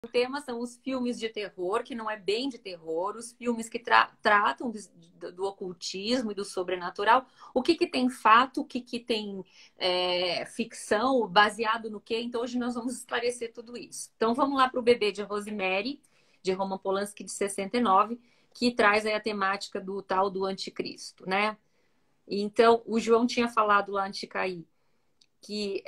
O tema são os filmes de terror, que não é bem de terror, os filmes que tratam do ocultismo e do sobrenatural. O que tem fato, o que tem ficção, baseado no quê? Então, hoje nós vamos esclarecer tudo isso. Então, vamos lá para o Bebê de Rosemary, de Roman Polanski, de 69, que traz aí a temática do tal do anticristo, né? Então, o João tinha falado lá antes de cair que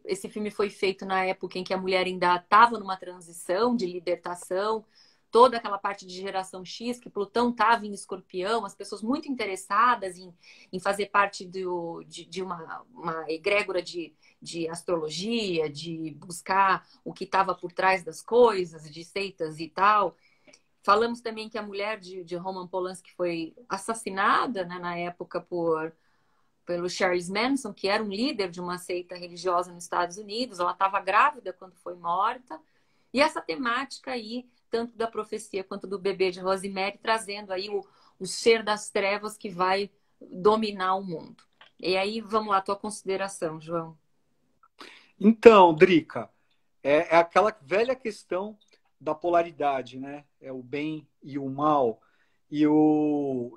esse filme foi feito na época em que a mulher ainda estava numa transição de libertação, toda aquela parte de geração X, que Plutão estava em Escorpião, as pessoas muito interessadas em fazer parte de uma egrégora de astrologia, de buscar o que estava por trás das coisas, de seitas e tal. Falamos também que a mulher de Roman Polanski foi assassinada, né, na época pelo Charles Manson, que era um líder de uma seita religiosa nos Estados Unidos. Ela estava grávida quando foi morta. E essa temática aí, tanto da profecia quanto do Bebê de Rosemary, trazendo aí o ser das trevas que vai dominar o mundo. E aí, vamos lá, tua consideração, João. Então, Drica, é aquela velha questão da polaridade, né? É o bem e o mal.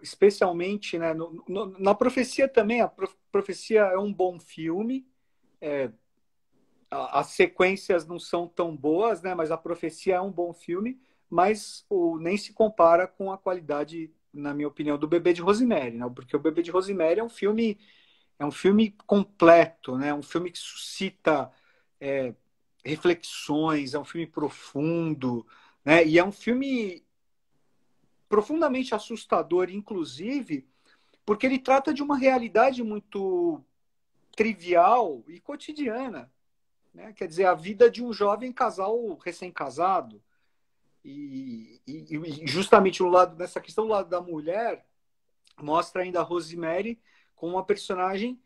Especialmente, né, na profecia também, a profecia é um bom filme. As sequências não são tão boas, né? Mas a profecia é um bom filme, mas nem se compara com a qualidade, na minha opinião, do Bebê de Rosemary, né? Porque o Bebê de Rosemary é um filme completo, né? Um filme que suscita reflexões, é um filme profundo, né? E é um filme profundamente assustador, inclusive, porque ele trata de uma realidade muito trivial e cotidiana, né? Quer dizer, a vida de um jovem casal recém-casado. E justamente no lado, nessa questão do lado da mulher, mostra ainda a Rosemary como uma personagem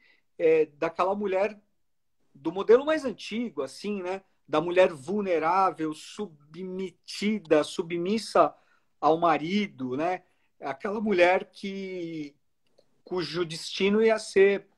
daquela mulher do modelo mais antigo, assim, né? Da mulher vulnerável, submetida, submissa ao marido, né? Aquela mulher cujo destino ia ser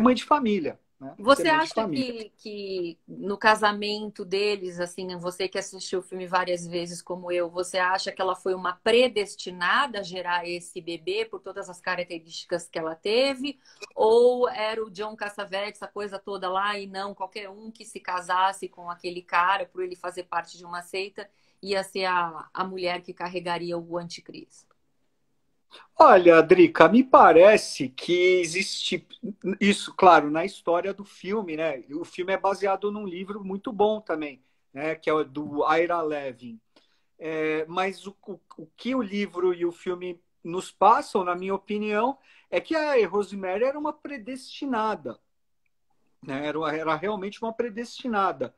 mãe de família, né? Ser Você mãe de acha família. que no casamento deles, assim, você que assistiu o filme várias vezes como eu, você acha que ela foi uma predestinada a gerar esse bebê por todas as características que ela teve? Ou era o John Cassavetes, essa coisa toda lá, e não qualquer um que se casasse com aquele cara por ele fazer parte de uma seita ia ser a mulher que carregaria o anticristo? Olha, Drica, me parece que existe isso, claro, na história do filme, né? O filme é baseado num livro muito bom também, né? Que é o do Ira Levin. Mas o que o livro e o filme nos passam, na minha opinião, é que a Rosemary era uma predestinada, né? Era realmente uma predestinada.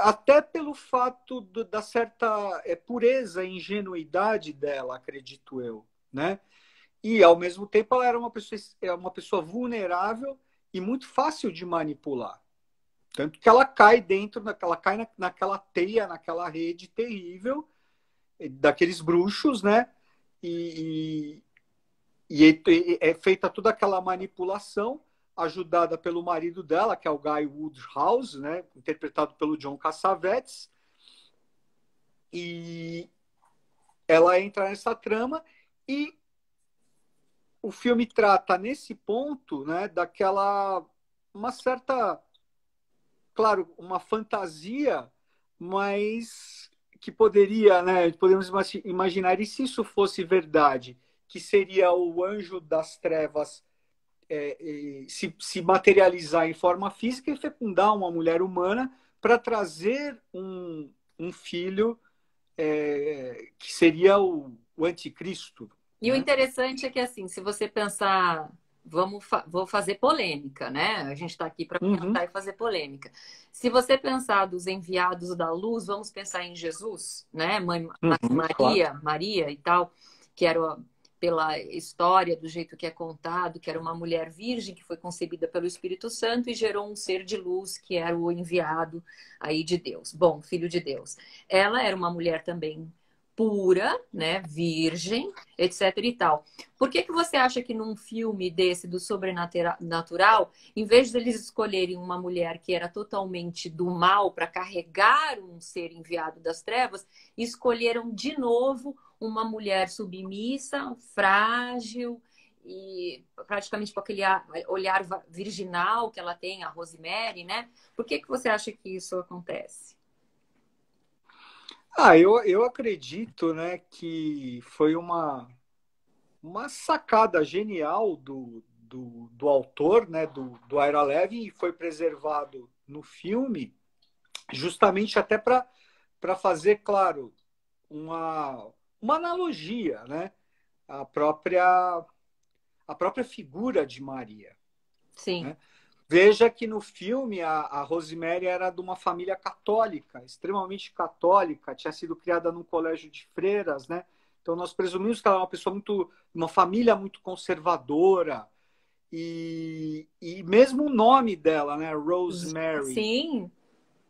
Até pelo fato da certa pureza e ingenuidade dela, acredito eu, né? E, ao mesmo tempo, ela era uma pessoa vulnerável e muito fácil de manipular. Tanto que ela cai ela cai naquela teia, naquela rede terrível daqueles bruxos, né? E, é feita toda aquela manipulação ajudada pelo marido dela, que é o Guy Woodhouse, né? Interpretado pelo John Cassavetes. E ela entra nessa trama e o filme trata nesse ponto, né, uma certa, claro, uma fantasia, mas que poderia, né, podemos imaginar, e se isso fosse verdade, que seria o anjo das trevas se materializar em forma física e fecundar uma mulher humana para trazer um filho que seria o anticristo, E o né? interessante é que, assim, se você pensar, vou fazer polêmica, né? A gente está aqui para Uhum, pensar e fazer polêmica. Se você pensar dos enviados da luz, vamos pensar em Jesus, né? Mãe uhum, claro. Maria e tal, que era pela história, do jeito que é contado, que era uma mulher virgem que foi concebida pelo Espírito Santo e gerou um ser de luz que era o enviado aí de Deus. Bom, filho de Deus. Ela era uma mulher também pura, né, virgem, etc e tal. Por que que você acha que num filme desse do sobrenatural, em vez de eles escolherem uma mulher que era totalmente do mal para carregar um ser enviado das trevas, escolheram de novo uma mulher submissa, frágil e praticamente com aquele olhar virginal que ela tem, a Rosemary, né? Por que que você acha que isso acontece? Eu acredito, né, que foi uma sacada genial do autor, né, do Ira Levin, e foi preservado no filme, justamente até para fazer, claro, uma analogia, né, à própria figura de Maria. Sim. Né? Veja que no filme a Rosemary era de uma família católica, extremamente católica, tinha sido criada num colégio de freiras, né? Então nós presumimos que ela é uma pessoa uma família muito conservadora, e mesmo o nome dela, né, Rosemary, Sim,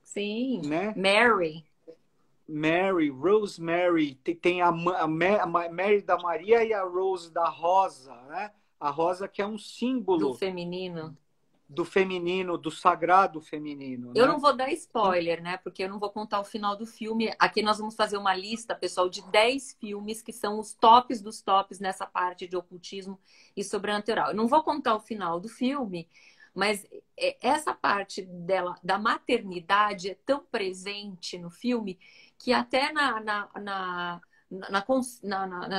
sim. né? Mary, Mary, Rosemary, tem a Mary da Maria e a Rose da Rosa, né? A Rosa que é um do símbolo feminino. do feminino, do sagrado feminino, Eu não né? vou dar spoiler, né? Porque eu não vou contar o final do filme. Aqui nós vamos fazer uma lista, pessoal, de 10 filmes que são os tops dos tops nessa parte de ocultismo e sobrenatural. Eu não vou contar o final do filme, mas essa parte dela, da maternidade, é tão presente no filme que até na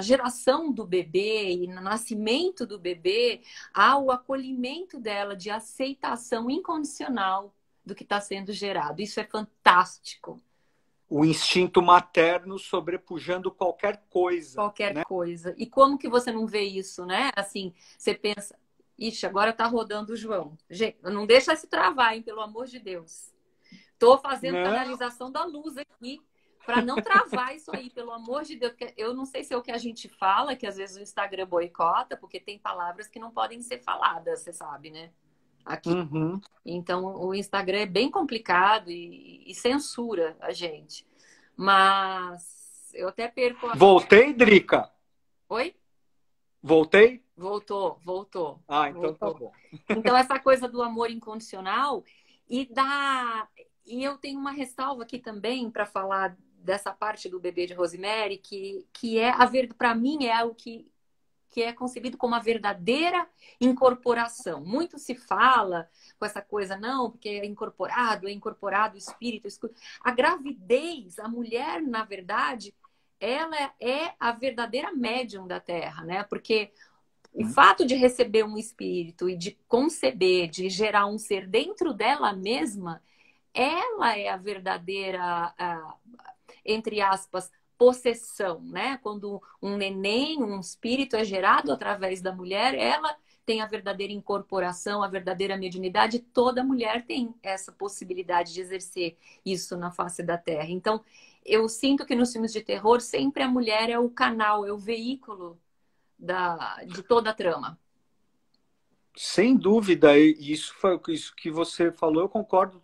geração do bebê e no nascimento do bebê, há o acolhimento dela de aceitação incondicional do que está sendo gerado. Isso é fantástico. O instinto materno sobrepujando qualquer coisa, Qualquer né? coisa. E como que você não vê isso, né? Assim, você pensa, ixi, agora tá rodando o João. Gente, não deixa se travar, hein, pelo amor de Deus. Tô fazendo Não, canalização da luz aqui para não travar isso aí, pelo amor de Deus. Eu não sei se é o que a gente fala, que às vezes o Instagram boicota, porque tem palavras que não podem ser faladas, você sabe, né? Aqui. uhum. Então, o Instagram é bem complicado e censura a gente. Mas eu até perco a. Voltei, Drica? Oi? Voltei? Voltou, voltou, Ah, então tá voltou. bom. Então, essa coisa do amor incondicional e da. E eu tenho uma ressalva aqui também para falar dessa parte do bebê de Rosemary, que é a ver, para mim é o que é concebido como a verdadeira incorporação. Muito se fala com essa coisa, não, porque é incorporado o espírito. A gravidez, a mulher, na verdade, ela é a verdadeira médium da Terra, né? Porque o fato de receber um espírito e de conceber, de gerar um ser dentro dela mesma, ela é a verdadeira, entre aspas, possessão, né? Quando um neném, um espírito é gerado através da mulher, ela tem a verdadeira incorporação, a verdadeira mediunidade. Toda mulher tem essa possibilidade de exercer isso na face da Terra. Então, eu sinto que nos filmes de terror sempre a mulher é o canal, é o veículo de toda a trama. Sem dúvida, e isso que você falou, eu concordo.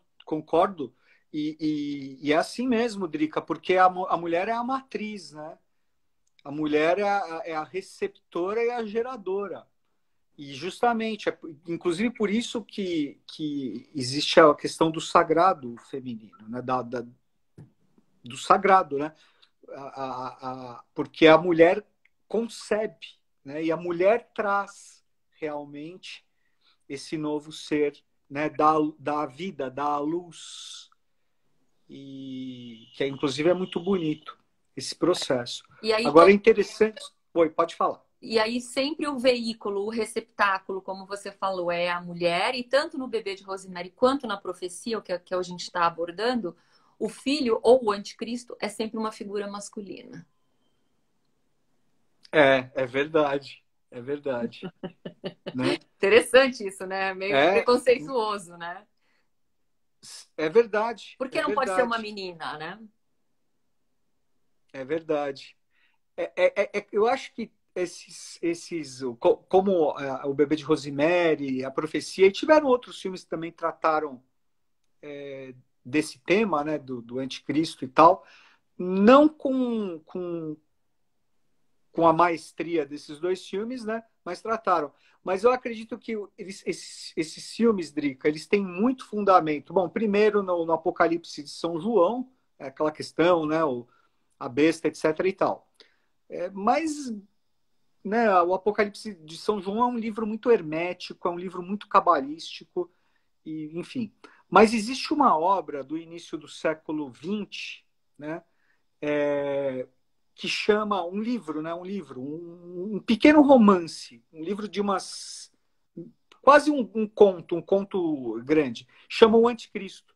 E é assim mesmo, Drica, porque a mulher é a matriz, né? A mulher é a receptora e a geradora. E justamente, inclusive por isso que existe a questão do sagrado feminino, né? Do sagrado, né? Porque a mulher concebe, né? E a mulher traz realmente esse novo ser, né? Da vida, da luz. E que inclusive é muito bonito esse processo. E aí, Agora é interessante. Oi, pode falar. e aí sempre o veículo, o receptáculo, como você falou, é a mulher, e tanto no bebê de Rosemary quanto na profecia, que a gente está abordando, o filho ou o anticristo é sempre uma figura masculina. É verdade. É verdade. Né? Interessante isso, né? Meio É, preconceituoso, né? é verdade. Por que É não pode ser uma verdade. menina, né? É verdade. Eu acho que como o Bebê de Rosemary, a Profecia, e tiveram outros filmes que também trataram desse tema, né, do anticristo e tal, não com a maestria desses dois filmes, né? Mas trataram. Mas eu acredito que esses filmes, Drica, eles têm muito fundamento. Bom, primeiro no Apocalipse de São João, é aquela questão, né? A besta, etc. e tal. Mas, né, o Apocalipse de São João é um livro muito hermético, é um livro muito cabalístico, e, enfim. Mas existe uma obra do início do século XX, né? Que chama um livro, né? Um pequeno romance, um livro de umas quase um conto grande, chama O Anticristo.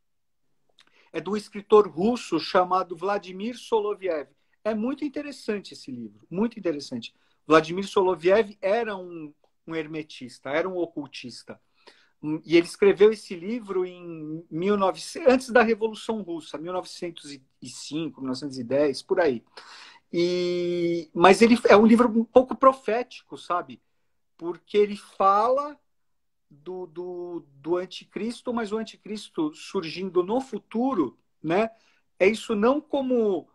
É do escritor russo chamado Vladimir Soloviev. É muito interessante esse livro, muito interessante. Vladimir Soloviev era um hermetista, era um ocultista. E ele escreveu esse livro em 1900, antes da Revolução Russa, 1905, 1910, por aí. Mas ele é um livro um pouco profético, sabe? Porque ele fala do anticristo, mas o anticristo surgindo no futuro, né? É isso não como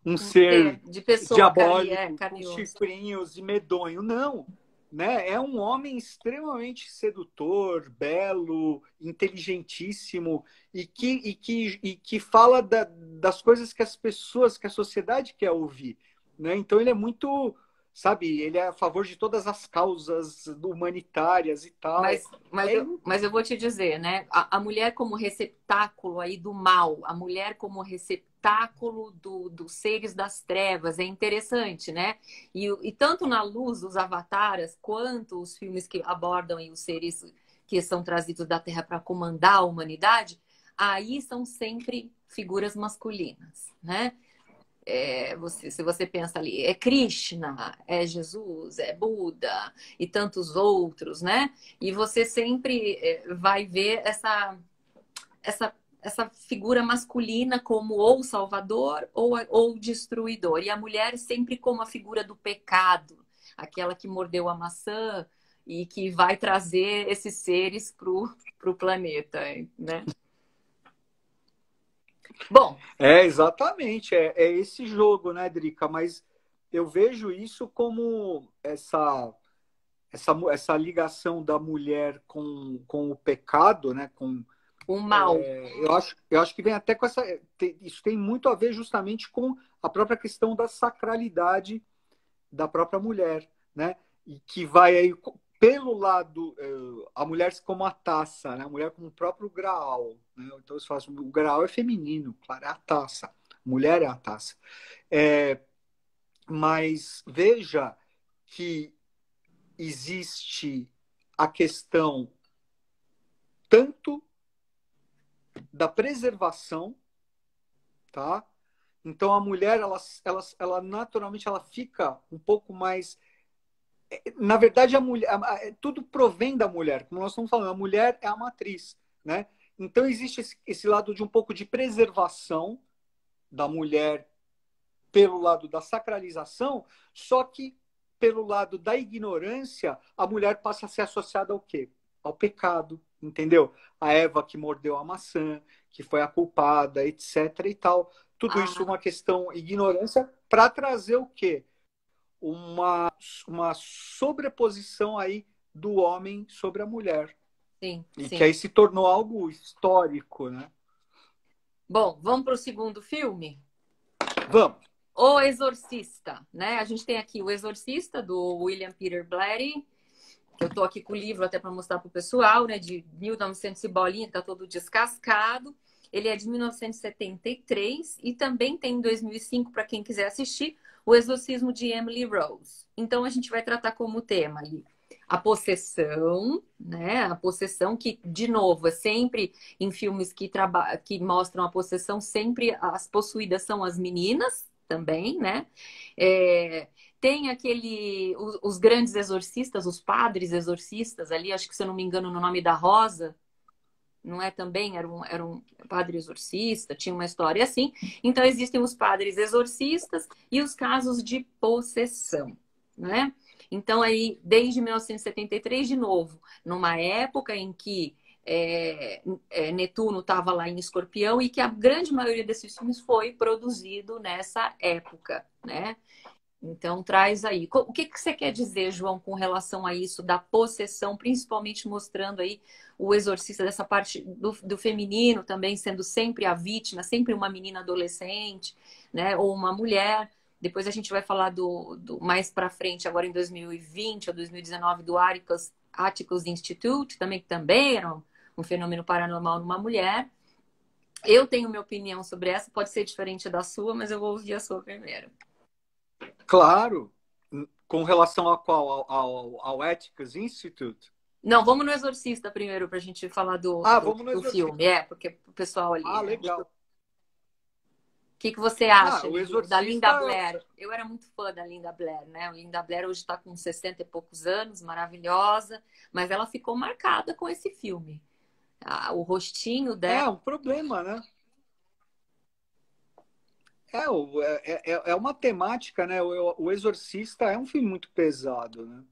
um ser De pessoa, diabólico, carne com e osso. chifrinhos e medonho, não. Né? É um homem extremamente sedutor, belo, inteligentíssimo e que fala das coisas que as pessoas, que a sociedade quer ouvir. Né? Então ele é muito, sabe, ele é a favor de todas as causas humanitárias e tal. Mas eu vou te dizer, né? A mulher como receptáculo aí do mal, a mulher como receptáculo dos seres das trevas, é interessante, né? E tanto na luz dos avataras, quanto os filmes que abordam aí os seres que são trazidos da Terra para comandar a humanidade, aí são sempre figuras masculinas, né? Se você pensa ali, é Krishna, é Jesus, é Buda e tantos outros, né? E você sempre vai ver essa figura masculina como ou salvador ou destruidor. E a mulher sempre como a figura do pecado, aquela que mordeu a maçã e que vai trazer esses seres para o planeta, né? Bom, Exatamente, é esse jogo, né, Drica? Mas eu vejo isso como essa ligação da mulher com o pecado, né? o mal. Eu acho que vem até com isso tem muito a ver justamente com a própria questão da sacralidade da própria mulher, né? E que vai aí pelo lado, a mulher como a taça, né? A mulher como o próprio graal, né? Então você fala assim, o graal é feminino, claro, é a taça. A mulher é a taça. Mas veja que existe a questão tanto da preservação, tá? Então a mulher, ela naturalmente ela fica um pouco mais. Na verdade, a mulher, tudo provém da mulher, como nós estamos falando, a mulher é a matriz, né? Então existe esse lado de um pouco de preservação da mulher pelo lado da sacralização, só que pelo lado da ignorância, a mulher passa a ser associada ao quê? Ao pecado, entendeu? A Eva que mordeu a maçã, que foi a culpada, etc. e tal. Tudo isso uma questão ignorância para trazer o quê? Uma sobreposição aí do homem sobre a mulher. Sim, E que sim. aí se tornou algo histórico, né? Bom, vamos para o segundo filme? Vamos. O Exorcista, né? A gente tem aqui O Exorcista, do William Peter Blatty. Eu tô aqui com o livro até para mostrar para o pessoal, né? De 1900 e bolinha, que tá todo descascado. Ele é de 1973 e também tem em 2005, para quem quiser assistir, O Exorcismo de Emily Rose. Então a gente vai tratar como tema ali a possessão, né? A possessão que, de novo, é sempre em filmes que mostram a possessão, sempre as possuídas são as meninas também, né? Tem os grandes exorcistas, os padres exorcistas ali, acho que se eu não me engano no nome da Rosa, não é também? Era um padre exorcista, tinha uma história assim. Então existem os padres exorcistas e os casos de possessão, né? Então aí, desde 1973, de novo, numa época em que Netuno estava lá em Escorpião e que a grande maioria desses filmes foi produzido nessa época, né? Então, traz aí. O que que você quer dizer, João, com relação a isso da possessão, principalmente mostrando aí o exorcista dessa parte do feminino também sendo sempre a vítima, sempre uma menina adolescente, né? Ou uma mulher. Depois a gente vai falar do mais para frente, agora em 2020 ou 2019, do Atticus Institute, também, que também era um fenômeno paranormal numa mulher. Eu tenho minha opinião sobre essa, pode ser diferente da sua, mas eu vou ouvir a sua primeiro. Claro, com relação a qual? Ao Ethics Institute? Não, vamos no Exorcista primeiro para a gente falar Vamos no do Exorcista. filme. Porque o pessoal ali. Legal. O que você acha O da Linda Exorcista... Blair? Eu era muito fã da Linda Blair, né? A Linda Blair hoje está com 60 e poucos anos, maravilhosa, mas ela ficou marcada com esse filme. O rostinho dela. um problema, né? É uma temática, né? O Exorcista é um filme muito pesado, né?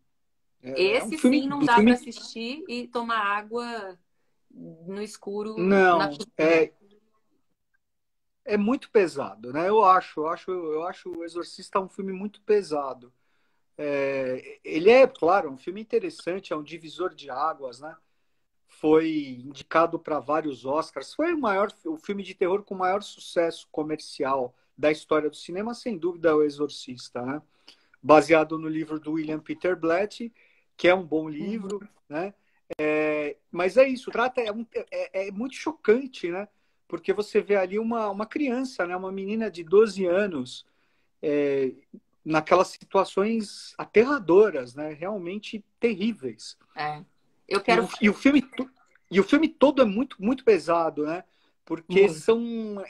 É um Esse sim não dá para assistir e tomar água no escuro na Não, cozinha. é muito pesado, né? Eu acho o Exorcista um filme muito pesado. Ele é, claro, um filme interessante, é um divisor de águas, né? Foi indicado para vários Oscars. Foi o filme de terror com maior sucesso comercial da história do cinema, sem dúvida, é o Exorcista, né? Baseado no livro do William Peter Blatty, que é um bom livro, né? Mas é isso, é muito chocante, né? Porque você vê ali uma criança, né? Uma menina de 12 anos, naquelas situações aterradoras, né? Realmente terríveis. Eu quero... E o filme todo é muito, muito pesado, né? Porque são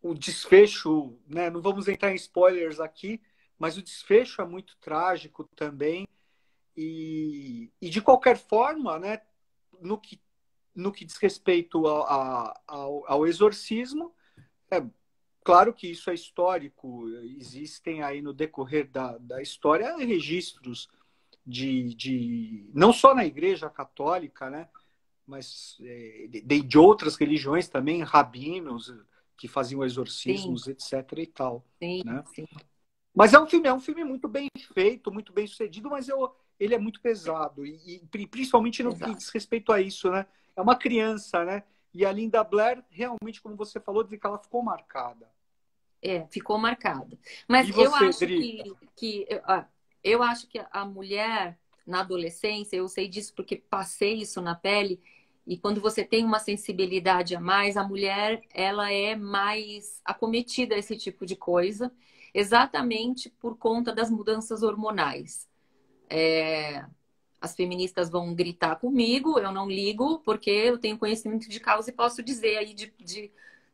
o desfecho, né? Não vamos entrar em spoilers aqui, mas o desfecho é muito trágico também. E de qualquer forma, né? No que diz respeito ao exorcismo, é claro que isso é histórico. Existem aí no decorrer da história registros não só na Igreja Católica, né? Mas de outras religiões também, rabinos que faziam exorcismos, sim, etc. e tal. Sim, né? sim. Mas é um filme muito bem feito, muito bem sucedido, mas ele é muito pesado. E principalmente no que diz respeito a isso, né? É uma criança, né? E a Linda Blair, realmente, como você falou, que ela ficou marcada. Ficou marcada. Mas e você, eu acho Drica? eu acho que a mulher na adolescência, eu sei disso porque passei isso na pele, e quando você tem uma sensibilidade a mais, a mulher ela é mais acometida a esse tipo de coisa, exatamente por conta das mudanças hormonais. As feministas vão gritar comigo, eu não ligo, porque eu tenho conhecimento de causa e posso dizer aí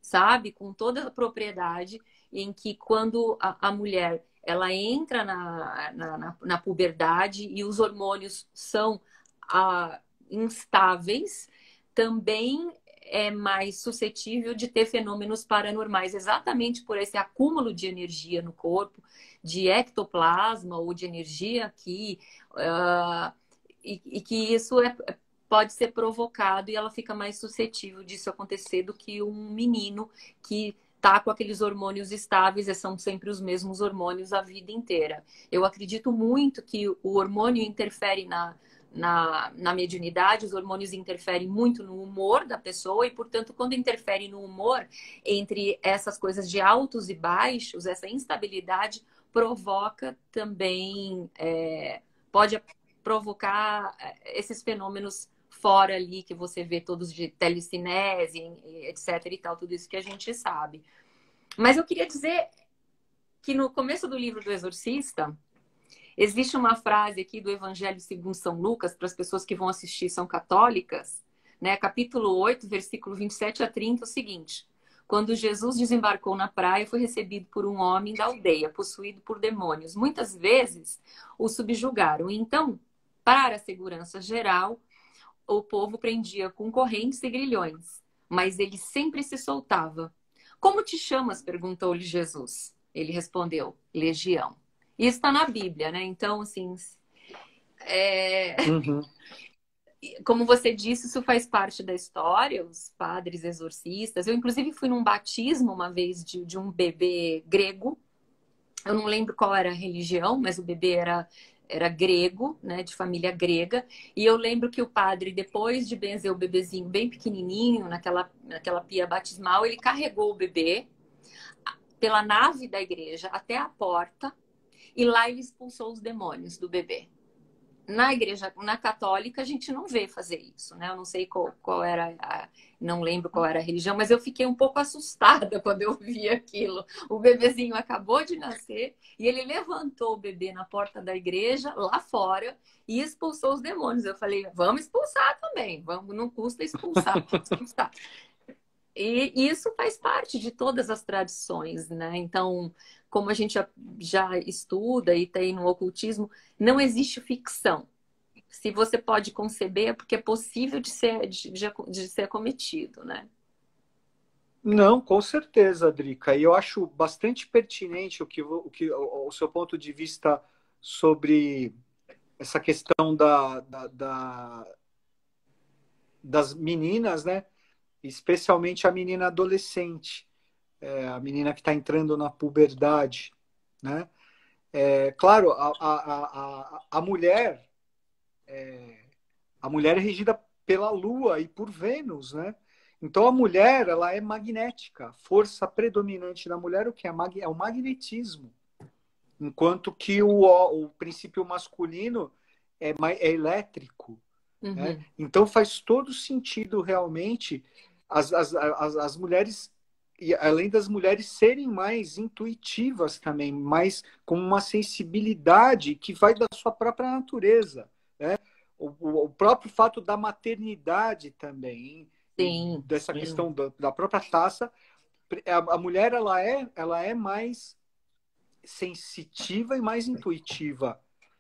sabe, com toda a propriedade, em que quando a mulher ela entra na puberdade e os hormônios são instáveis, também é mais suscetível de ter fenômenos paranormais, exatamente por esse acúmulo de energia no corpo, de ectoplasma ou de energia e que isso pode ser provocado e ela fica mais suscetível disso acontecer do que um menino que tá com aqueles hormônios estáveis, e são sempre os mesmos hormônios a vida inteira. Eu acredito muito que o hormônio interfere na mediunidade, os hormônios interferem muito no humor da pessoa e, portanto, quando interfere no humor, entre essas coisas de altos e baixos, essa instabilidade provoca também, pode provocar esses fenômenos fora ali que você vê todos de telecinese, etc e tal, tudo isso que a gente sabe. Mas eu queria dizer que no começo do livro do Exorcista, existe uma frase aqui do Evangelho segundo São Lucas, para as pessoas que vão assistir são católicas, né? Capítulo 8, versículo 27 a 30, o seguinte: quando Jesus desembarcou na praia, foi recebido por um homem da aldeia, possuído por demônios. Muitas vezes o subjugaram. Então, para a segurança geral, o povo prendia com correntes e grilhões, mas ele sempre se soltava. Como te chamas? Perguntou-lhe Jesus. Ele respondeu: Legião. Isso está na Bíblia, né? Então, assim, Uhum. Como você disse, isso faz parte da história, os padres exorcistas. Eu, inclusive, fui num batismo uma vez de um bebê grego. Eu não lembro qual era a religião, mas o bebê era grego, né, de família grega. E eu lembro que o padre, depois de benzer o bebezinho bem pequenininho, naquela pia batismal, ele carregou o bebê pela nave da igreja até a porta e lá ele expulsou os demônios do bebê. Na igreja, na católica, a gente não vê fazer isso, né? Eu não sei qual era não lembro qual era a religião, mas eu fiquei um pouco assustada quando eu vi aquilo. O bebezinho acabou de nascer e ele levantou o bebê na porta da igreja, lá fora, e expulsou os demônios. Eu falei, vamos expulsar também, vamos, não custa expulsar, vamos expulsar. E isso faz parte de todas as tradições, né? Então, como a gente já estuda e tem no ocultismo, não existe ficção. Se você pode conceber, é porque é possível de ser cometido, né? Não, com certeza, Drica. E eu acho bastante pertinente o seu ponto de vista sobre essa questão das meninas, né? Especialmente a menina adolescente, a menina que está entrando na puberdade, né? Claro, a mulher é regida pela Lua e por Vênus, né? Então a mulher, ela é magnética. A força predominante da mulher, o que é? É o magnetismo. Enquanto que o princípio masculino é elétrico, né? Uhum. Então faz todo sentido realmente as mulheres, e além das mulheres serem mais intuitivas também, mais com uma sensibilidade que vai da sua própria natureza, né? O próprio fato da maternidade também, e Sim, dessa sim. questão da própria taça, a mulher ela é mais sensitiva e mais intuitiva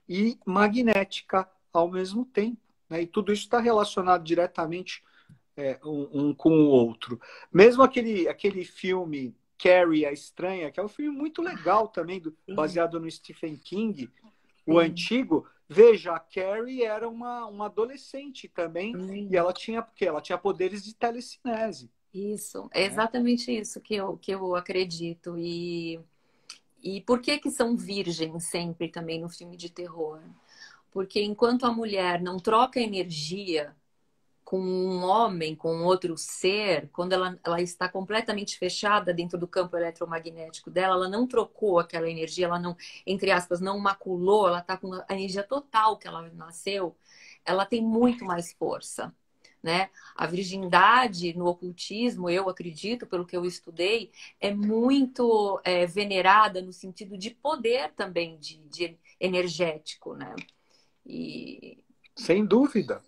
e magnética ao mesmo tempo, né? E tudo isso está relacionado diretamente um com o outro. Mesmo aquele filme Carrie, a Estranha, que é um filme muito legal também, Sim, baseado no Stephen King, o sim. antigo. Veja, a Carrie era uma adolescente também, e Sim. ela tinha, porque ela tinha poderes de telecinese, Isso, é né? exatamente isso que eu acredito. E por que que são virgens sempre também no filme de terror? Porque enquanto a mulher não troca energia com um homem, com outro ser, quando ela está completamente fechada dentro do campo eletromagnético dela, ela não trocou aquela energia, ela não, entre aspas, não maculou, ela está com a energia total que ela nasceu, ela tem muito mais força. Né? A virgindade no ocultismo, eu acredito, pelo que eu estudei, é muito venerada no sentido de poder também, de energético, né? E, Sem dúvida.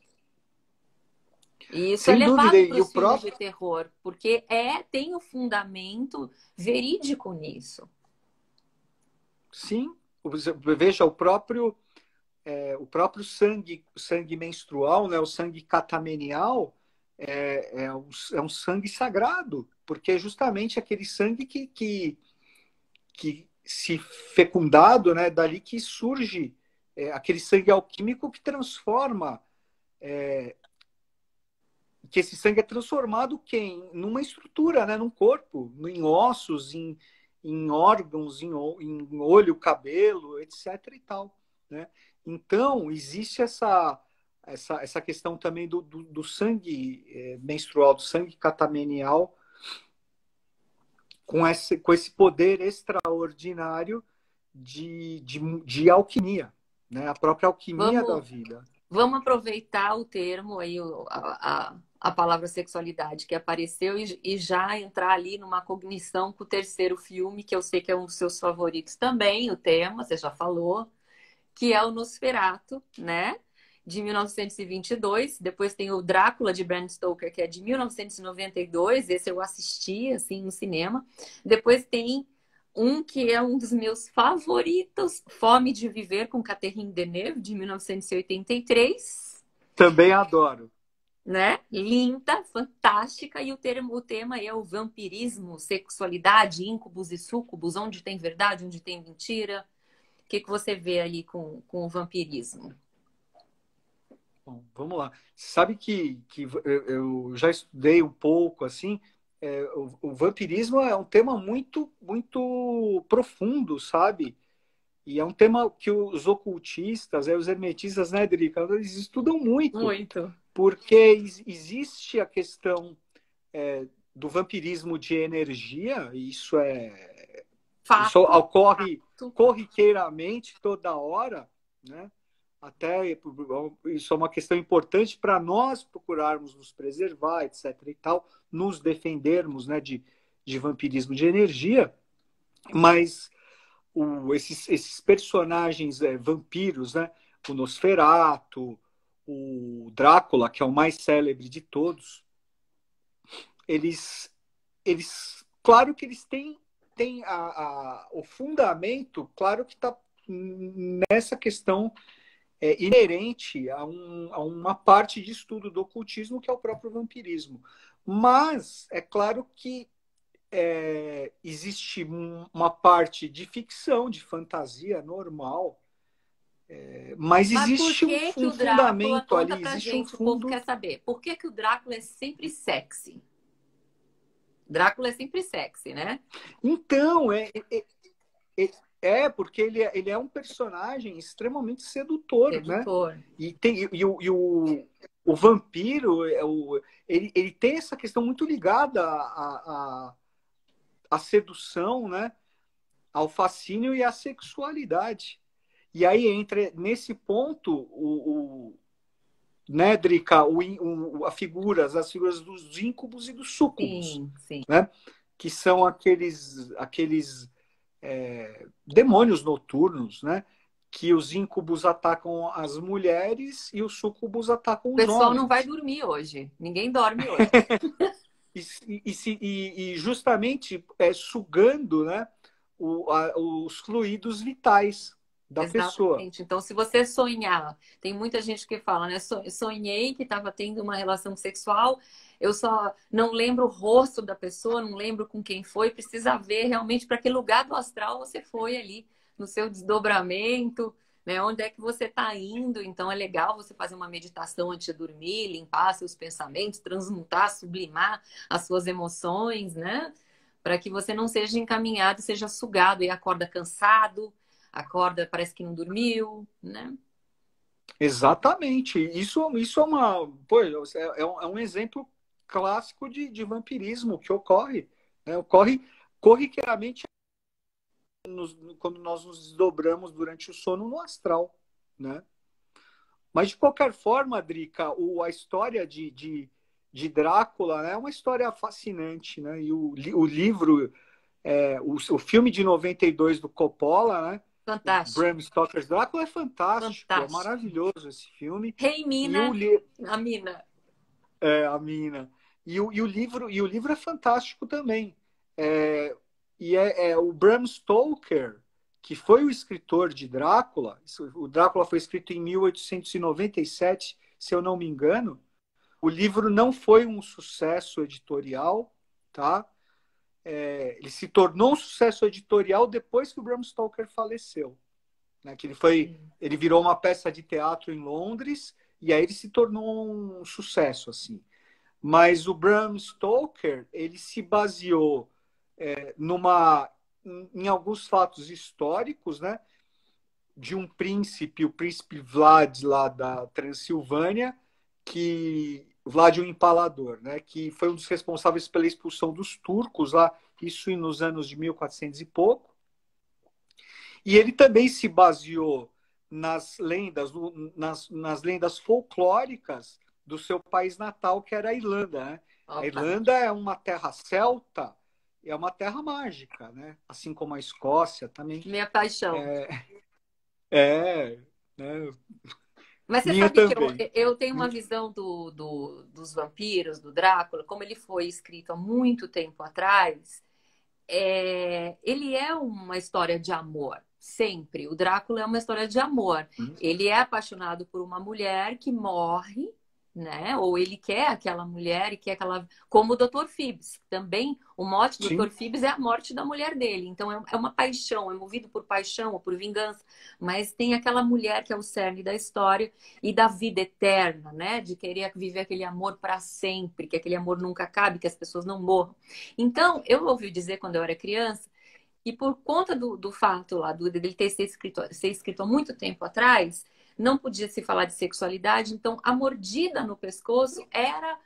E isso é Sem dúvida. levado E para o os filmes próprio. de terror, porque tem o fundamento verídico nisso. Sim, veja, o próprio sangue menstrual, né, o sangue catamenial, é um sangue sagrado, porque é justamente aquele sangue que se fecundado, né, dali que surge aquele sangue alquímico que transforma, que esse sangue é transformado numa estrutura, né, num corpo, em ossos, em órgãos, em olho, cabelo, etc. e tal, né? Então, existe essa questão também do sangue menstrual, do sangue catamenial, com esse poder extraordinário de alquimia, né? A própria alquimia da Vamos, vida. vamos aproveitar o termo aí, a palavra sexualidade que apareceu e já entrar ali numa cognição com o terceiro filme, que eu sei que é um dos seus favoritos também, o tema, você já falou, que é o Nosferatu, né? De 1922. Depois tem o Drácula, de Bram Stoker, que é de 1992. Esse eu assisti, assim, no cinema. Depois tem um que é um dos meus favoritos, Fome de Viver, com Catherine Deneuve, de 1983. Também adoro. Né? Linda, fantástica, e o tema é o vampirismo, sexualidade, íncubos e súcubos, onde tem verdade, onde tem mentira. O que você vê ali com o vampirismo? Bom, vamos lá. Sabe que eu já estudei um pouco, assim, o vampirismo é um tema muito, muito profundo, sabe? E é um tema que os ocultistas, os hermetistas, né, Drica, eles estudam muito, Muito. porque existe a questão do vampirismo de energia, e isso Fato. ocorre Fato. corriqueiramente toda hora, né? Até isso é uma questão importante para nós procurarmos nos preservar, etc. e tal, nos defendermos, né, de vampirismo de energia, mas esses personagens vampiros, né, o Nosferatu, o Drácula, que é o mais célebre de todos, eles, claro que eles têm o fundamento, claro que está nessa questão inerente a uma parte de estudo do ocultismo, que é o próprio vampirismo. Mas é claro que existe uma parte de ficção, de fantasia normal, mas Mas por existe um, que que um o Drácula, fundamento conta ali, pra existe um gente, o povo fundo. quer saber, por que que o Drácula é sempre sexy? Drácula é sempre sexy, né? Então, porque ele é um personagem extremamente sedutor, né? Sedutor. O vampiro, ele tem essa questão muito ligada à sedução, né? Ao fascínio e à sexualidade. E aí entra nesse ponto né, Drica, as figuras dos íncubos e dos súcubos, Sim, sim. né? Que são aqueles demônios noturnos, né? Que os íncubos atacam as mulheres e os súcubos atacam O os pessoal não vai homens. dormir hoje. Ninguém dorme hoje. E justamente sugando, né, os fluidos vitais da pessoa. Exatamente. Então, se você sonhar, tem muita gente que fala, né? Sonhei que estava tendo uma relação sexual, eu só não lembro o rosto da pessoa, não lembro com quem foi, precisa ver realmente para que lugar do astral você foi ali, no seu desdobramento, né? Onde é que você está indo? Então, é legal você fazer uma meditação antes de dormir, limpar seus pensamentos, transmutar, sublimar as suas emoções, né? Para que você não seja encaminhado, seja sugado e acorda cansado, acorda, parece que não dormiu, né? Exatamente. Isso é pô, é um exemplo clássico de vampirismo que ocorre, né? Ocorre corriqueiramente quando nós nos desdobramos durante o sono no astral, né? Mas de qualquer forma, Drica, a história de Drácula, né, é uma história fascinante, né? E o livro, o filme de 92 do Coppola, né? O Fantástico, Bram Stoker's Drácula é fantástico, é fantástico. maravilhoso esse filme. Rei E o Mina, li... a Mina. a mina. E o livro é fantástico também. É, e o Bram Stoker, que foi o escritor de Drácula. O Drácula foi escrito em 1897, se eu não me engano. O livro não foi um sucesso editorial, tá? Ele se tornou um sucesso editorial depois que o Bram Stoker faleceu, né? Que ele virou uma peça de teatro em Londres e aí ele se tornou um sucesso assim. Mas o Bram Stoker ele se baseou numa em alguns fatos históricos, né? De um príncipe, o príncipe Vlad lá da Transilvânia, que Vlad o Empalador, né? Que foi um dos responsáveis pela expulsão dos turcos lá, isso nos anos de 1400 e pouco. E ele também se baseou nas lendas, nas lendas folclóricas do seu país natal, que era a Irlanda, né? A Opa, Irlanda é uma terra celta, é uma terra mágica, né? Assim como a Escócia também. minha paixão. É, né? Mas você Minha sabe que também. eu tenho uma visão dos vampiros, do Drácula, como ele foi escrito há muito tempo atrás. Ele é uma história de amor, sempre. O Drácula é uma história de amor. Ele é apaixonado por uma mulher que morre, né? Ou ele quer aquela mulher e quer aquela... Como o Dr. Phibbs. Também, o mote do Sim. Dr. Phibbs é a morte da mulher dele. Então, é uma paixão, é movido por paixão ou por vingança. Mas tem aquela mulher que é o cerne da história e da vida eterna, né? De querer viver aquele amor para sempre, que aquele amor nunca acabe, que as pessoas não morram. Então, eu ouvi dizer quando eu era criança, e por conta do fato lá, dele ter ser escrito há muito tempo atrás, não podia se falar de sexualidade, então a mordida no pescoço era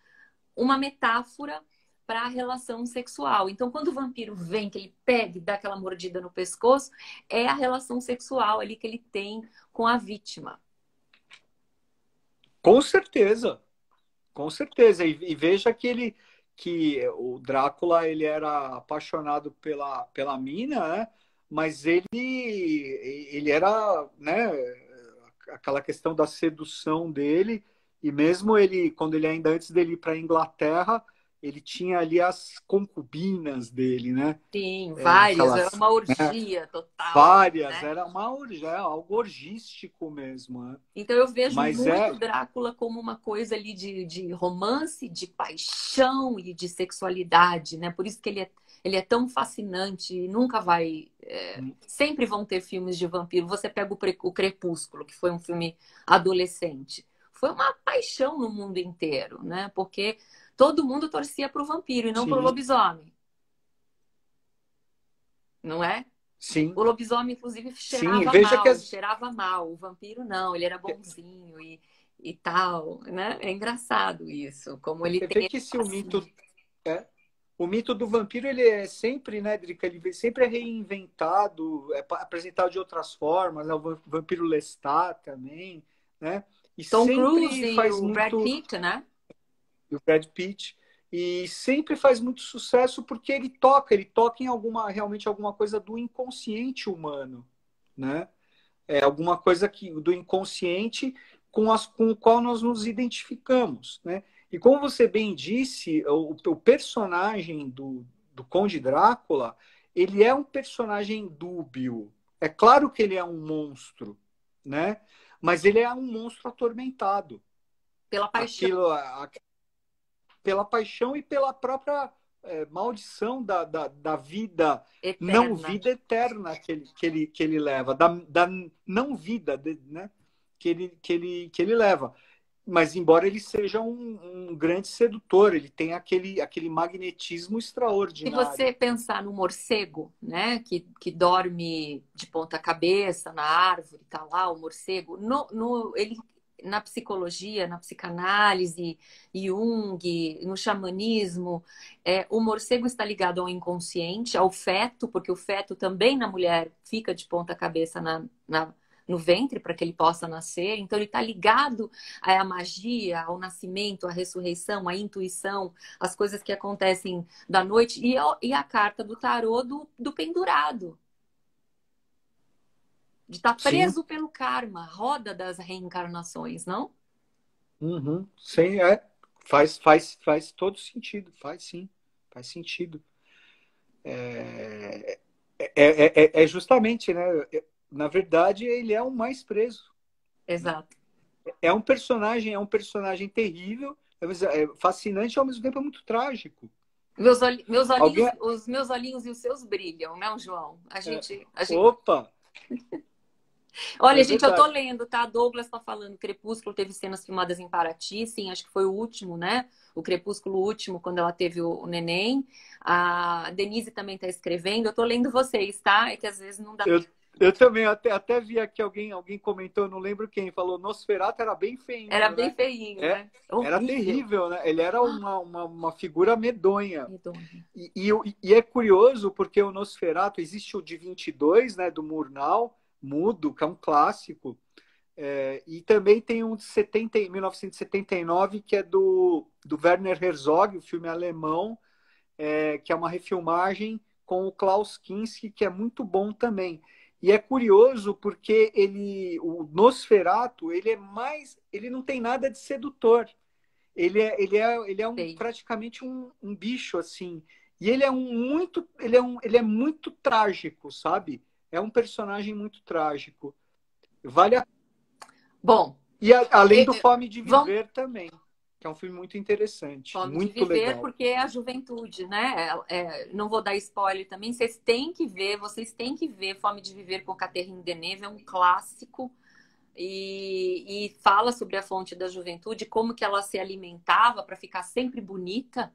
uma metáfora para a relação sexual. Então, quando o vampiro vem, que ele pega e dá aquela mordida no pescoço, é a relação sexual ali que ele tem com a vítima. Com certeza, com certeza. E veja que o Drácula ele era apaixonado pela mina, né? Mas ele era, né? Aquela questão da sedução dele, e mesmo ele, quando ele ainda antes dele ir para a Inglaterra, ele tinha ali as concubinas dele, né? Sim, várias, era Aquelas, uma né? orgia total, Várias, né? era uma orgia, algo orgístico mesmo, né? Então eu vejo Mas muito Drácula como uma coisa ali de romance, de paixão e de sexualidade, né? Por isso que ele é tão fascinante e nunca vai... sempre vão ter filmes de vampiro. Você pega o Crepúsculo, que foi um filme adolescente. Foi uma paixão no mundo inteiro, né? Porque todo mundo torcia para o vampiro e não para o sim, lobisomem. Não é? sim, O lobisomem, inclusive, sim. Veja que cheirava mal. O vampiro não, ele era bonzinho e tal, né? É engraçado isso, como ele você vê tem que se assim. o mito do vampiro ele é sempre, né, Drica, sempre é reinventado, apresentado de outras formas, né? O vampiro Lestat também, né? E Tom Cruise sempre e faz o Brad muito Pitt, né? o Brad Pitt e sempre faz muito sucesso porque ele toca em realmente alguma coisa do inconsciente humano, né? É alguma coisa do inconsciente com o qual nós nos identificamos, né? E como você bem disse, o personagem do Conde Drácula, ele é um personagem dúbio. É claro que ele é um monstro, né? Mas ele é um monstro atormentado. Pela paixão Aquilo, pela paixão e pela própria maldição da vida, não eterna. vida eterna que ele leva, da não vida, né? Que ele leva. Mas embora ele seja um grande sedutor, ele tem aquele magnetismo Se extraordinário. você pensar no morcego, né, que dorme de ponta cabeça na árvore, tá lá o morcego, ele na psicologia, na psicanálise, Jung, no xamanismo, o morcego está ligado ao inconsciente, ao feto, porque o feto também na mulher fica de ponta cabeça no ventre para que ele possa nascer. Então ele está ligado à magia, ao nascimento, à ressurreição, à intuição, as coisas que acontecem da noite e a carta do tarô do pendurado. De estar Sim, preso pelo karma, roda das reencarnações, não? uhum. Sim, faz todo sentido, faz sim, faz sentido. É justamente, né? Na verdade, ele é o mais preso, né? Exato. É um personagem terrível, é fascinante e ao mesmo tempo é muito trágico. Meus olhinhos, Alguém. os meus olhinhos e os seus brilham, não, João? A gente Opa, Olha, é gente, eu tô verdade. lendo, tá? Douglas tá falando, Crepúsculo teve cenas filmadas em Paraty, sim, acho que foi o último, né? O Crepúsculo último, quando ela teve o neném. A Denise também tá escrevendo. Eu tô lendo vocês, tá? É que às vezes não dá. Eu também até vi aqui alguém comentou, não lembro quem, falou Nosferatu era bem Era feinho, bem né? feinho, É, né? era Horrível. terrível, né? Ele era uma figura medonha. Medonho. E é curioso porque o Nosferatu, existe o de 22, né, do Murnau, mudo, que é um clássico, e também tem um de 1979, que é do Werner Herzog, o filme alemão, que é uma refilmagem com o Klaus Kinski, que é muito bom também. E é curioso porque o Nosferatu, ele não tem nada de sedutor. Ele é Sei. praticamente um bicho assim. E ele é muito trágico, sabe? É um personagem muito trágico. Vale a... Bom, E além eu- do eu- Fome de vamos, Viver também. que é um filme muito interessante, Fome de muito Viver, legal. porque é a juventude, né? Não vou dar spoiler também, vocês têm que ver Fome de Viver com Catherine Deneuve, é um clássico e fala sobre a fonte da juventude, como que ela se alimentava para ficar sempre bonita,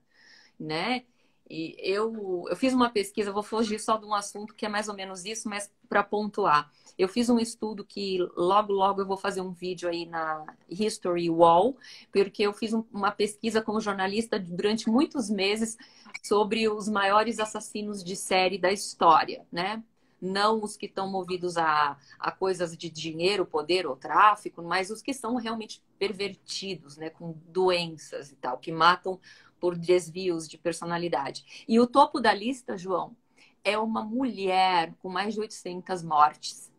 né? E eu fiz uma pesquisa, vou fugir só de um assunto que é mais ou menos isso, mas para pontuar. Eu fiz um estudo que logo eu vou fazer um vídeo aí na History Wall, porque eu fiz uma pesquisa como jornalista durante muitos meses sobre os maiores assassinos de série da história, né? Não os que estão movidos a coisas de dinheiro, poder ou tráfico, mas os que são realmente pervertidos, né? Com doenças e tal, que matam por desvios de personalidade. E o topo da lista, João, é uma mulher com mais de 800 mortes.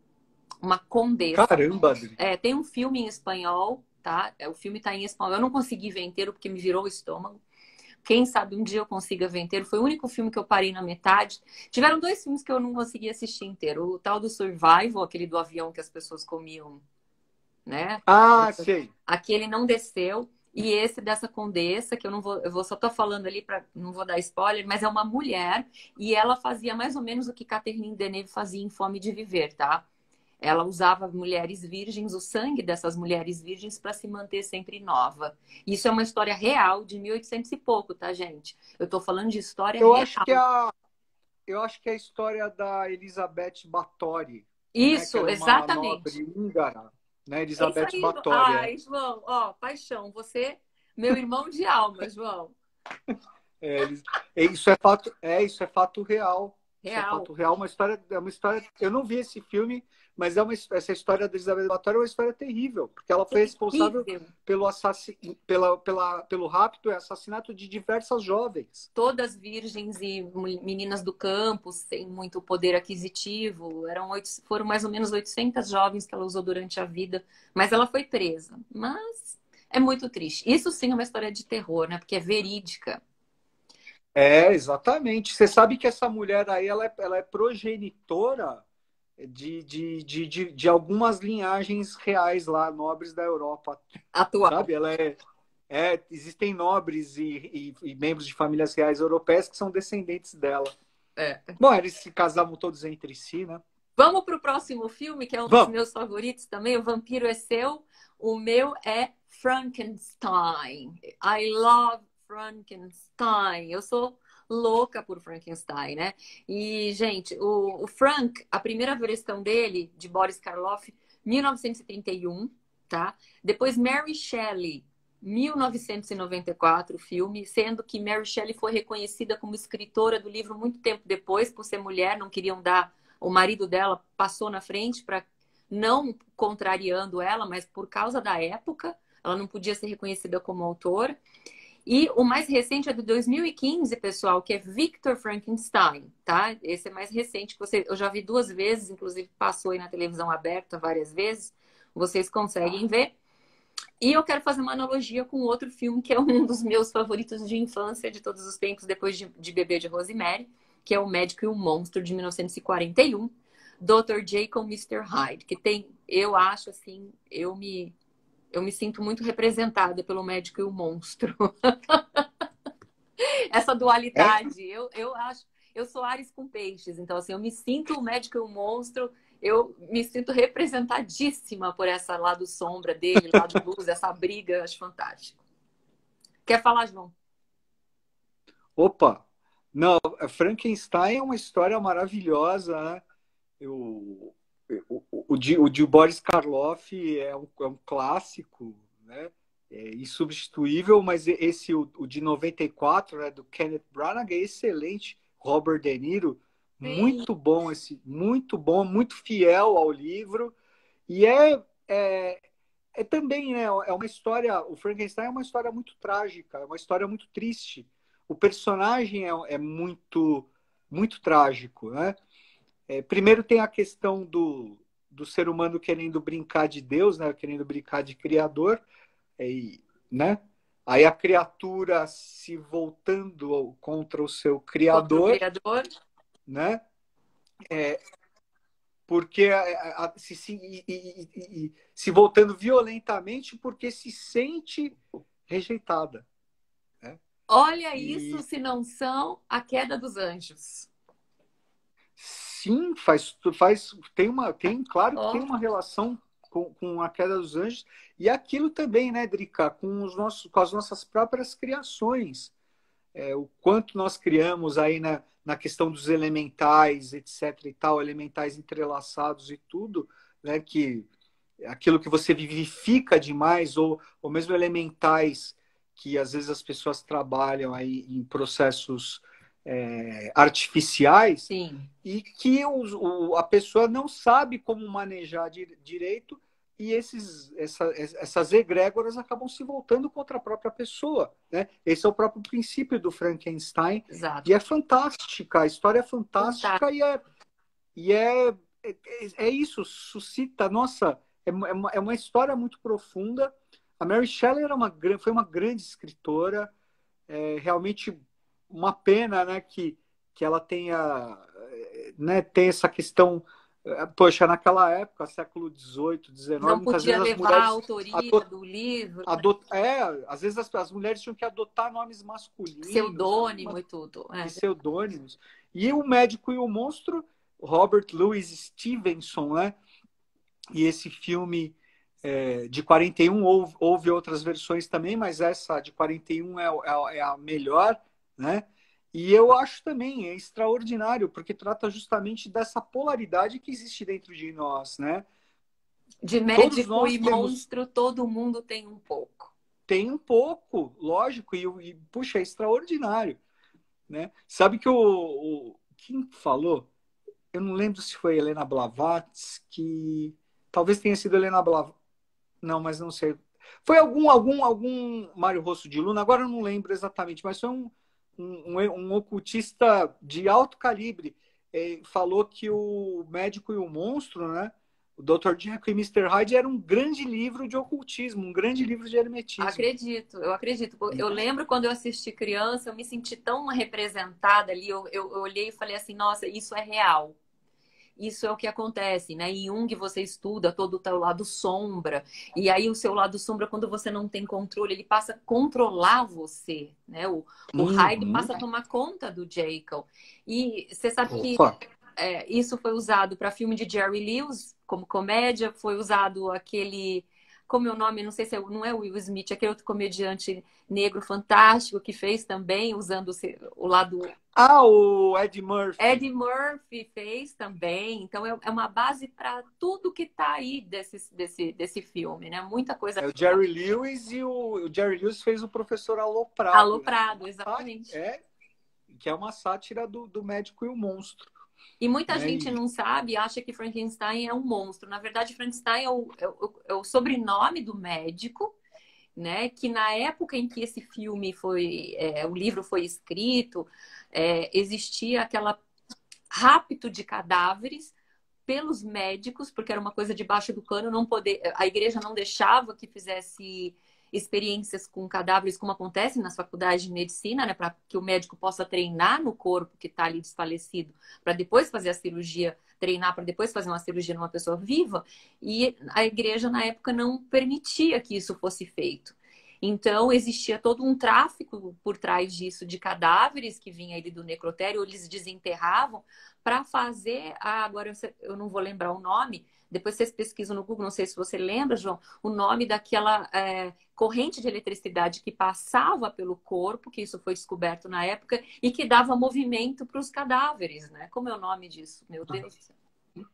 Uma condessa. Caramba, Adri. Tem um filme em espanhol, tá? O filme tá em espanhol. Eu não consegui ver inteiro porque me virou o estômago. Quem sabe um dia eu consiga ver inteiro. Foi o único filme que eu parei na metade. Tiveram 2 filmes que eu não consegui assistir inteiro. O tal do Survival, aquele do avião que as pessoas comiam, né? Ah, sei. Aquele não desceu. E esse dessa condessa, que só tô falando ali para não vou dar spoiler, mas é uma mulher e ela fazia mais ou menos o que Catherine Deneuve fazia em Fome de Viver, tá? Ela usava mulheres virgens, o sangue dessas mulheres virgens para se manter sempre nova. Isso é uma história real de 1800 e pouco, tá, gente? Eu tô falando de história Eu real. acho eu acho que é a história da Elizabeth Báthory, né? Que Isso, ela é uma exatamente. nobre húngara, né? É isso Elizabeth aí. Báthory, é. Ai, João, ó, paixão. Você, meu irmão de alma, João. É, isso é fato real. Isso é Real. fato real, é uma história. Eu não vi esse filme, mas essa história da Elizabeth Báthory é uma história terrível, porque ela foi responsável Terrível. pelo rapto e assassinato de diversas jovens. Todas virgens e meninas do campo, sem muito poder aquisitivo. Foram mais ou menos 800 jovens que ela usou durante a vida, mas ela foi presa. Mas é muito triste. Isso sim é uma história de terror, né? Porque é verídica. É, exatamente. Você sabe que essa mulher aí, ela é progenitora de algumas linhagens reais lá, nobres da Europa, Atual. sabe? Existem nobres e membros de famílias reais europeias que são descendentes dela. É. Bom, eles se casavam todos entre si, né? Vamos para o próximo filme, que é um dos Vamos! meus favoritos também. O Vampiro é Seu. O meu é Frankenstein. I love Frankenstein. Eu sou louca por Frankenstein, né? E, gente, o Frank, a primeira versão dele, de Boris Karloff, 1931, tá? Depois Mary Shelley, 1994, o filme, sendo que Mary Shelley foi reconhecida como escritora do livro muito tempo depois, por ser mulher, não queriam dar. O marido dela passou na frente para não contrariando ela, mas por causa da época, ela não podia ser reconhecida como autora. E o mais recente é de 2015, pessoal, que é Victor Frankenstein, tá? Esse é mais recente, que eu já vi 2 vezes, inclusive passou aí na televisão aberta várias vezes. Vocês conseguem ver. E eu quero fazer uma analogia com outro filme que é um dos meus favoritos de infância de todos os tempos, depois de Bebê de Rosemary, que é O Médico e o Monstro, de 1941, Dr. Jekyll e Mr. Hyde, que tem, eu acho assim, eu me sinto muito representada pelo Médico e o Monstro. Essa É, dualidade, eu acho, eu sou Ares com peixes, então assim, eu me sinto o Médico e o Monstro, eu me sinto representadíssima por essa lado sombra dele, lado luz, essa briga, eu acho fantástico. Quer falar, João? opa! Não, Frankenstein é uma história maravilhosa, né? Eu, o de Boris Karloff é um clássico, né? É insubstituível, mas esse, o de 94, né, do Kenneth Branagh, é excelente. Robert De Niro, Sim. muito bom, muito bom, muito fiel ao livro. E é, é também, né, é uma história, o Frankenstein é uma história muito trágica, é uma história muito triste. O personagem é muito trágico, né? Primeiro tem a questão do ser humano querendo brincar de Deus, né? Querendo brincar de Criador, né? Aí a criatura se voltando contra o seu Contra o Criador, Criador. né? Porque se voltando violentamente porque se sente rejeitada, né? Olha E isso, se não são a queda dos anjos. sim, claro que tem Ó, uma relação com a queda dos anjos e aquilo também, né, Drica, com as nossas próprias criações. O quanto nós criamos aí na questão dos elementais, etc. e tal, elementais entrelaçados e tudo, né, que aquilo que você vivifica demais, ou mesmo elementais que às vezes as pessoas trabalham aí em processos artificiais sim. e que a pessoa não sabe como manejar direito e essas egrégoras acabam se voltando contra a própria pessoa, né? Esse é o próprio princípio do Frankenstein Exato. e é fantástica, a história é fantástica Fantástico. e é isso, suscita, nossa, é uma história muito profunda. A Mary Shelley foi uma grande escritora, realmente uma pena, né, que ela tenha, né, tem essa questão, poxa, naquela época, século XVIII, XIX, Não muitas podia vezes as levar a mulheres autoria do livro, né? às vezes as mulheres tinham que adotar nomes masculinos, Pseudônimo e tudo. pseudônimos. E o Médico e o Monstro, Robert Louis Stevenson, né? E esse filme de 41 houve outras versões também, mas essa de 41 é a melhor, né? E eu acho também extraordinário, porque trata justamente dessa polaridade que existe dentro de nós, né? De Todos médico nós e temos monstro, todo mundo tem um pouco. tem um pouco, lógico, puxa, é extraordinário, né? Sabe que quem falou? Eu não lembro se foi Helena Blavatsky, talvez tenha sido Helena Blavatsky, não, mas não sei. Foi algum Mário Rosso de Luna, agora eu não lembro exatamente, mas foi um ocultista de alto calibre. Falou que o Médico e o Monstro, né? O Dr. Jekyll e Mister Hyde era um grande livro de ocultismo, um grande livro de hermetismo. Acredito, eu acredito. Eu Né? lembro quando eu assisti criança, eu me senti tão representada ali. Eu olhei e falei assim: nossa, isso é real. Isso é o que acontece, né? Em Jung você estuda todo o teu lado sombra, e aí o seu lado sombra, quando você não tem controle, ele passa a controlar você, né? O Hyde Uhum. passa a tomar conta do Jekyll. E você sabe que Opa. isso foi usado para filme de Jerry Lewis, como comédia, foi usado aquele. Como é o nome? Não sei se não é o Will Smith, aquele outro comediante negro fantástico que fez também, usando o lado. O Ed Murphy. Eddie Murphy fez também, então é uma base para tudo que está aí desse filme, né? Muita coisa. O Jerry Lewis e o Jerry Lewis fez o Professor Aloprado, né? Aloprado, exatamente. Que é uma sátira do Médico e o Monstro. E muita Né? gente não sabe, acha que Frankenstein é um monstro. Na verdade, Frankenstein é o sobrenome do médico, né? Que na época em que esse filme o livro foi escrito, existia aquela rapto de cadáveres pelos médicos, porque era uma coisa debaixo do pano, não poder, a igreja não deixava que fizesse experiências com cadáveres como acontece nas faculdades de medicina, né, para que o médico possa treinar no corpo que está ali desfalecido, para depois fazer a cirurgia, treinar para depois fazer uma cirurgia numa pessoa viva, e a igreja na época não permitia que isso fosse feito. Então, existia todo um tráfico por trás disso de cadáveres que vinha ali do necrotério, eles desenterravam para fazer. Agora eu não vou lembrar o nome, depois vocês pesquisam no Google, não sei se você lembra, João, o nome daquela corrente de eletricidade que passava pelo corpo, que isso foi descoberto na época, e que dava movimento para os cadáveres, né? Como é o nome disso? Meu Deus.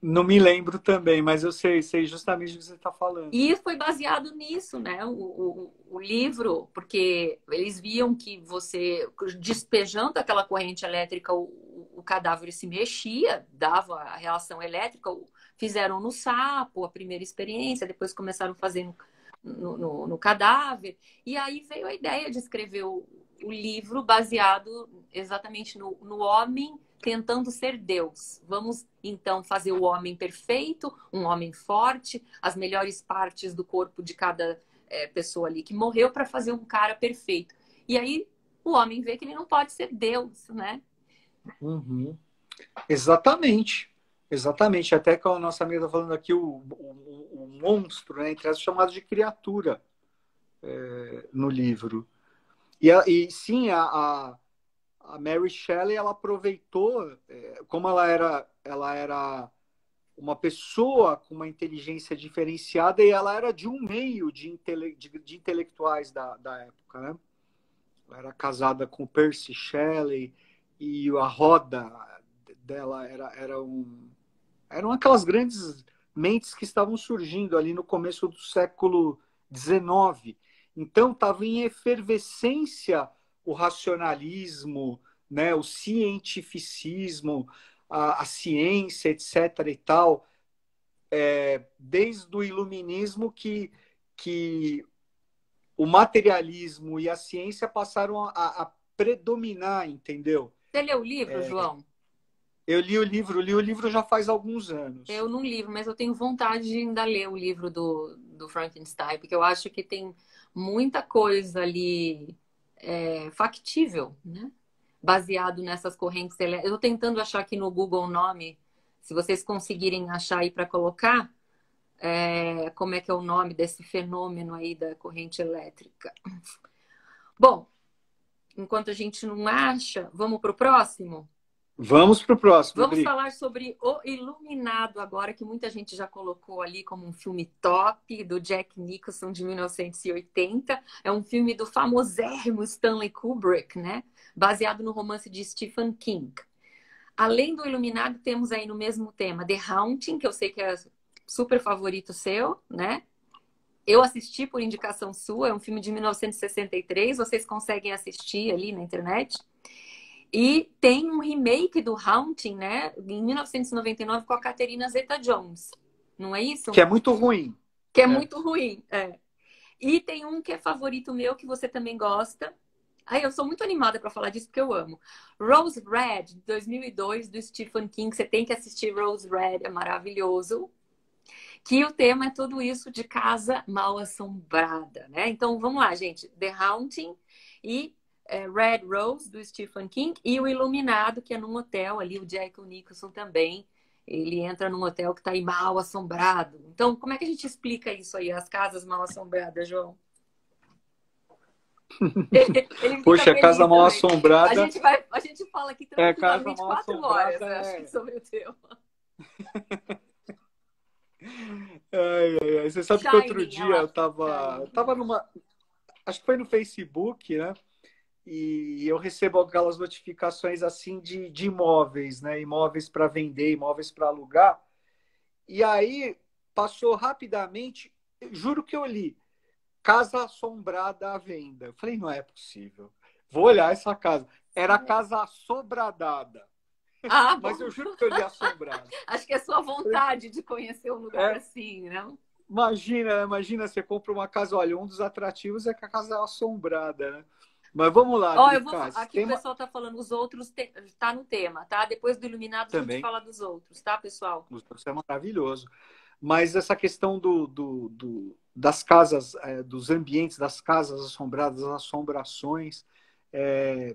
Não me lembro também, mas eu sei justamente o que você está falando. E foi baseado nisso, né? O livro, porque eles viam que você, despejando aquela corrente elétrica, o cadáver se mexia, dava a reação elétrica. Fizeram no sapo a primeira experiência, depois começaram a fazer no cadáver. E aí veio a ideia de escrever o livro baseado exatamente no homem tentando ser Deus. Vamos então fazer o homem perfeito, um homem forte, as melhores partes do corpo de cada pessoa ali que morreu para fazer um cara perfeito. E aí o homem vê que ele não pode ser Deus, né? Uhum. Exatamente. Exatamente. Até que a nossa amiga está falando aqui, o monstro, né, entre as chamadas de criatura. no livro. E sim, a Mary Shelley, ela aproveitou, como ela era uma pessoa com uma inteligência diferenciada e ela era de um meio de intelectuais da época, né? Ela era casada com Percy Shelley e a roda dela eram aquelas grandes mentes que estavam surgindo ali no começo do século XIX. Então, estava em efervescência o racionalismo, né, o cientificismo, a ciência, etc. e tal, desde o iluminismo que o materialismo e a ciência passaram a predominar, entendeu? Você leu o livro, João? Eu li o livro já faz alguns anos. Eu não livro, mas eu tenho vontade de ainda ler o livro do Frankenstein, porque eu acho que tem muita coisa ali factível, né? Baseado nessas correntes elétricas. Eu estou tentando achar aqui no Google o nome, se vocês conseguirem achar aí para colocar, como é que é o nome desse fenômeno aí da corrente elétrica. Bom, enquanto a gente não acha, vamos para o próximo? Vamos para o próximo, Vamos Dri. falar sobre O Iluminado agora, que muita gente já colocou ali como um filme top, do Jack Nicholson, de 1980. É um filme do famosérrimo Stanley Kubrick, né? Baseado no romance de Stephen King. Além do Iluminado, temos aí no mesmo tema The Haunting, que eu sei que é super favorito seu, né? Eu assisti por indicação sua, é um filme de 1963, vocês conseguem assistir ali na internet. E tem um remake do Haunting, né? Em 1999 com a Catherine Zeta-Jones. Não é isso? Que é muito ruim. Que é muito ruim, E tem um que é favorito meu, que você também gosta. Ai, eu sou muito animada para falar disso, porque eu amo. Rose Red, de 2002, do Stephen King. Você tem que assistir Rose Red, é maravilhoso. Que o tema é tudo isso de casa mal assombrada, né? Então, vamos lá, gente. The Haunting e Red Rose, do Stephen King, e o Iluminado, que é num hotel ali, o Jack Nicholson também. Ele entra num hotel que está aí mal assombrado. Então, como é que a gente explica isso aí, as casas mal assombradas, João? Ele Poxa, fica casa mal também. assombrada. A gente fala aqui tranquilamente 4 horas, né, acho que sobre o tema. Você sabe que outro dia eu tava numa. Acho que foi no Facebook, né? E eu recebo aquelas notificações assim de imóveis, né? Imóveis para vender, imóveis para alugar. E aí passou rapidamente, juro que eu li, casa assombrada à venda. Eu falei, não é possível. Vou olhar essa casa. Era a casa assobradada. Ah, mas eu juro que eu li assombrada. Acho que é sua vontade de conhecer um lugar assim, não? Imagina, você compra uma casa, olha, um dos atrativos é que a casa é assombrada, né? Mas vamos lá, aqui o pessoal tá falando, os outros tá no tema, tá? Depois do Iluminado a gente fala dos outros, tá, pessoal? Isso é maravilhoso. Mas essa questão das casas, dos ambientes das casas assombradas, das assombrações, é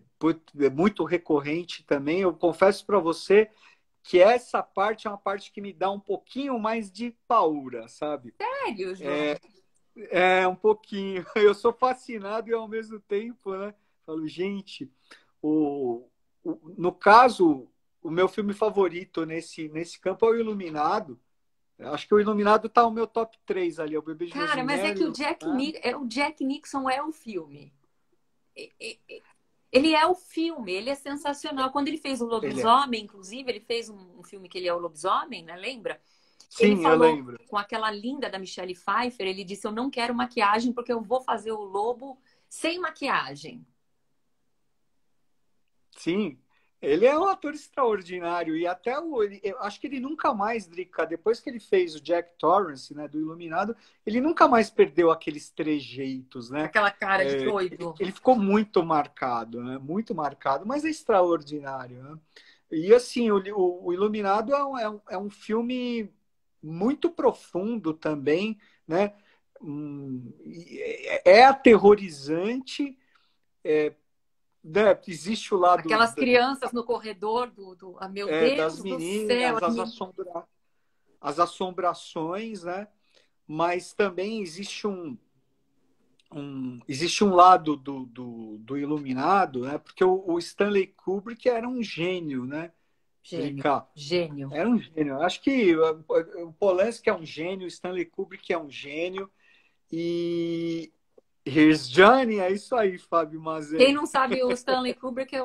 muito recorrente também. Eu confesso para você que essa parte é uma parte que me dá um pouquinho mais de paura, sabe? Sério, João? Um pouquinho. Eu sou fascinado e ao mesmo tempo, né? Falo, gente, no caso, o meu filme favorito nesse campo é o Iluminado. Acho que o Iluminado tá no meu top 3 ali, é o Bebê de Rosemary. Cara, mas é que o Jack Nixon é o filme. Ele é o filme, ele é sensacional. Quando ele fez o Lobisomem, inclusive, ele fez um filme que ele é o Lobisomem, né? Lembra? Sim, ele falou, eu lembro. Com aquela linda da Michelle Pfeiffer, ele disse, eu não quero maquiagem porque eu vou fazer o lobo sem maquiagem. Sim, ele é um ator extraordinário e até eu acho que ele nunca mais, Drica, depois que ele fez o Jack Torrance, né, do Iluminado, ele nunca mais perdeu aqueles trejeitos, né? Aquela cara de doido. Ele ficou muito marcado, né? Muito marcado, mas é extraordinário, né? E assim, o Iluminado é um filme muito profundo também, né? É aterrorizante, né? Existe o lado aquelas crianças no corredor meu Deus das meninas, do céu, as assombrações, né? Mas também existe existe um lado do Iluminado, né? Porque o Stanley Kubrick era um gênio, né? Gênio, Drica? gênio. Era um gênio. Acho que o Polanski é um gênio, o Stanley Kubrick é um gênio. E Here's Johnny, é isso aí, Fábio Quem Mazzei. não sabe, o Stanley Kubrick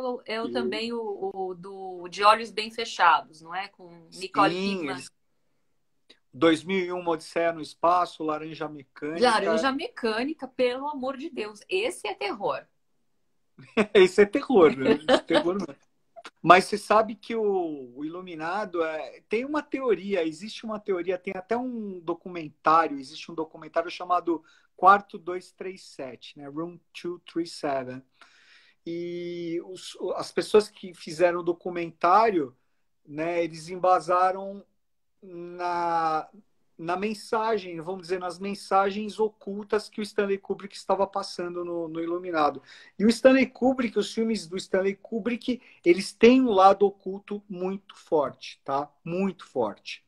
também do De Olhos Bem Fechados, não é? Com Nicole Sim, Kidman. eles 2001, Uma Odisseia no Espaço, Laranja Mecânica. Laranja Mecânica, pelo amor de Deus. Esse é terror. Esse é terror, né? Esse é terror mesmo. Mas você sabe que o Iluminado tem uma teoria, existe uma teoria, tem até um documentário, existe um documentário chamado Quarto 237, né? Room 237. E as pessoas que fizeram o documentário, né, eles embasaram na, na mensagem, vamos dizer, nas mensagens ocultas que o Stanley Kubrick estava passando no Iluminado. E o Stanley Kubrick, os filmes do Stanley Kubrick, eles têm um lado oculto muito forte, tá? Muito forte.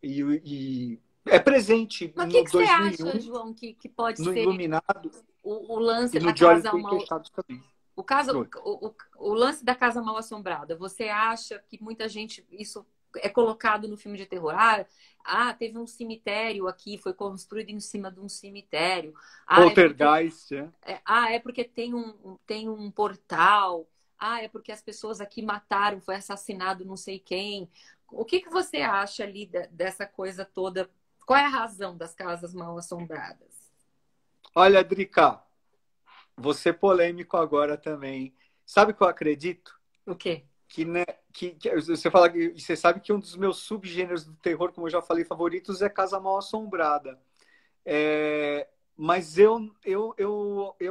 E é presente Mas o que no que você acha, 2001, João, que pode no ser Iluminado o e lance no da De Olhos casa Bem mal, Fechados também. o caso, Oi. o lance da casa mal assombrada? Você acha que muita gente isso é colocado no filme de terror? Teve um cemitério aqui, foi construído em cima de um cemitério. Poltergeist, né? É porque tem um portal. É porque as pessoas aqui mataram, foi assassinado não sei quem. O que que você acha ali dessa coisa toda? Qual é a razão das casas mal assombradas? Olha, Drica, vou ser polêmico agora também. Sabe o que eu acredito? O quê? Que, né, que você fala que você sabe que um dos meus subgêneros do terror, como eu já falei, favoritos é Casa Mal Assombrada. Mas eu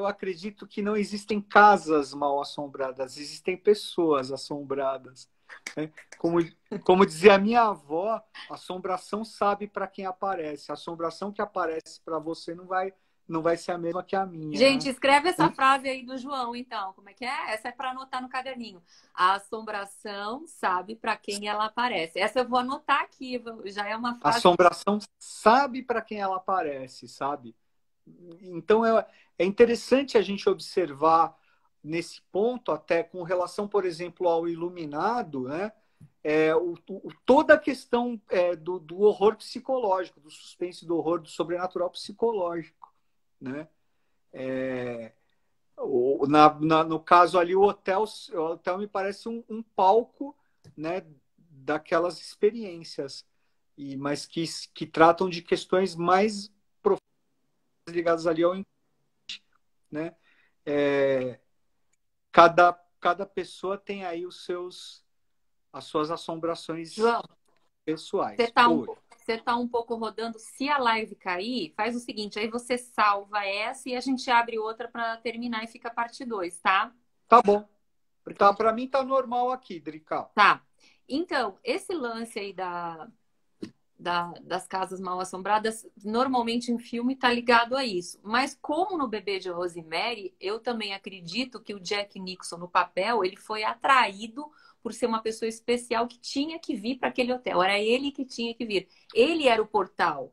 acredito que não existem casas mal assombradas, existem pessoas assombradas. Né? Como, como dizia a minha avó, a assombração sabe para quem aparece. A assombração que aparece para você não vai ser a mesma que a minha. Gente, Né? escreve essa frase aí do João, então. Como é que é? Essa é para anotar no caderninho. A assombração sabe para quem ela aparece. Essa eu vou anotar aqui, já é uma A frase. assombração sabe para quem ela aparece, sabe? Então é interessante a gente observar nesse ponto, até com relação, por exemplo, ao Iluminado, né? Toda a questão do horror psicológico, do suspense, do horror, do sobrenatural psicológico. Né? No caso ali, o hotel me parece um palco, né, daquelas experiências, mas que tratam de questões mais profundas ligadas ali ao, né? É, cada pessoa tem aí as suas assombrações João, pessoais. Oi. você tá um pouco rodando. Se a live cair, faz o seguinte, aí você salva essa e a gente abre outra para terminar e fica a parte 2, tá? Tá bom. Porque Tá, para mim tá normal aqui, Drica. tá. Então, esse lance aí das casas mal assombradas, normalmente em filme tá ligado a isso. Mas como no Bebê de Rosemary, eu também acredito que o Jack Nicholson no papel, ele foi atraído por ser uma pessoa especial que tinha que vir para aquele hotel. Era ele que tinha que vir. Ele era o portal.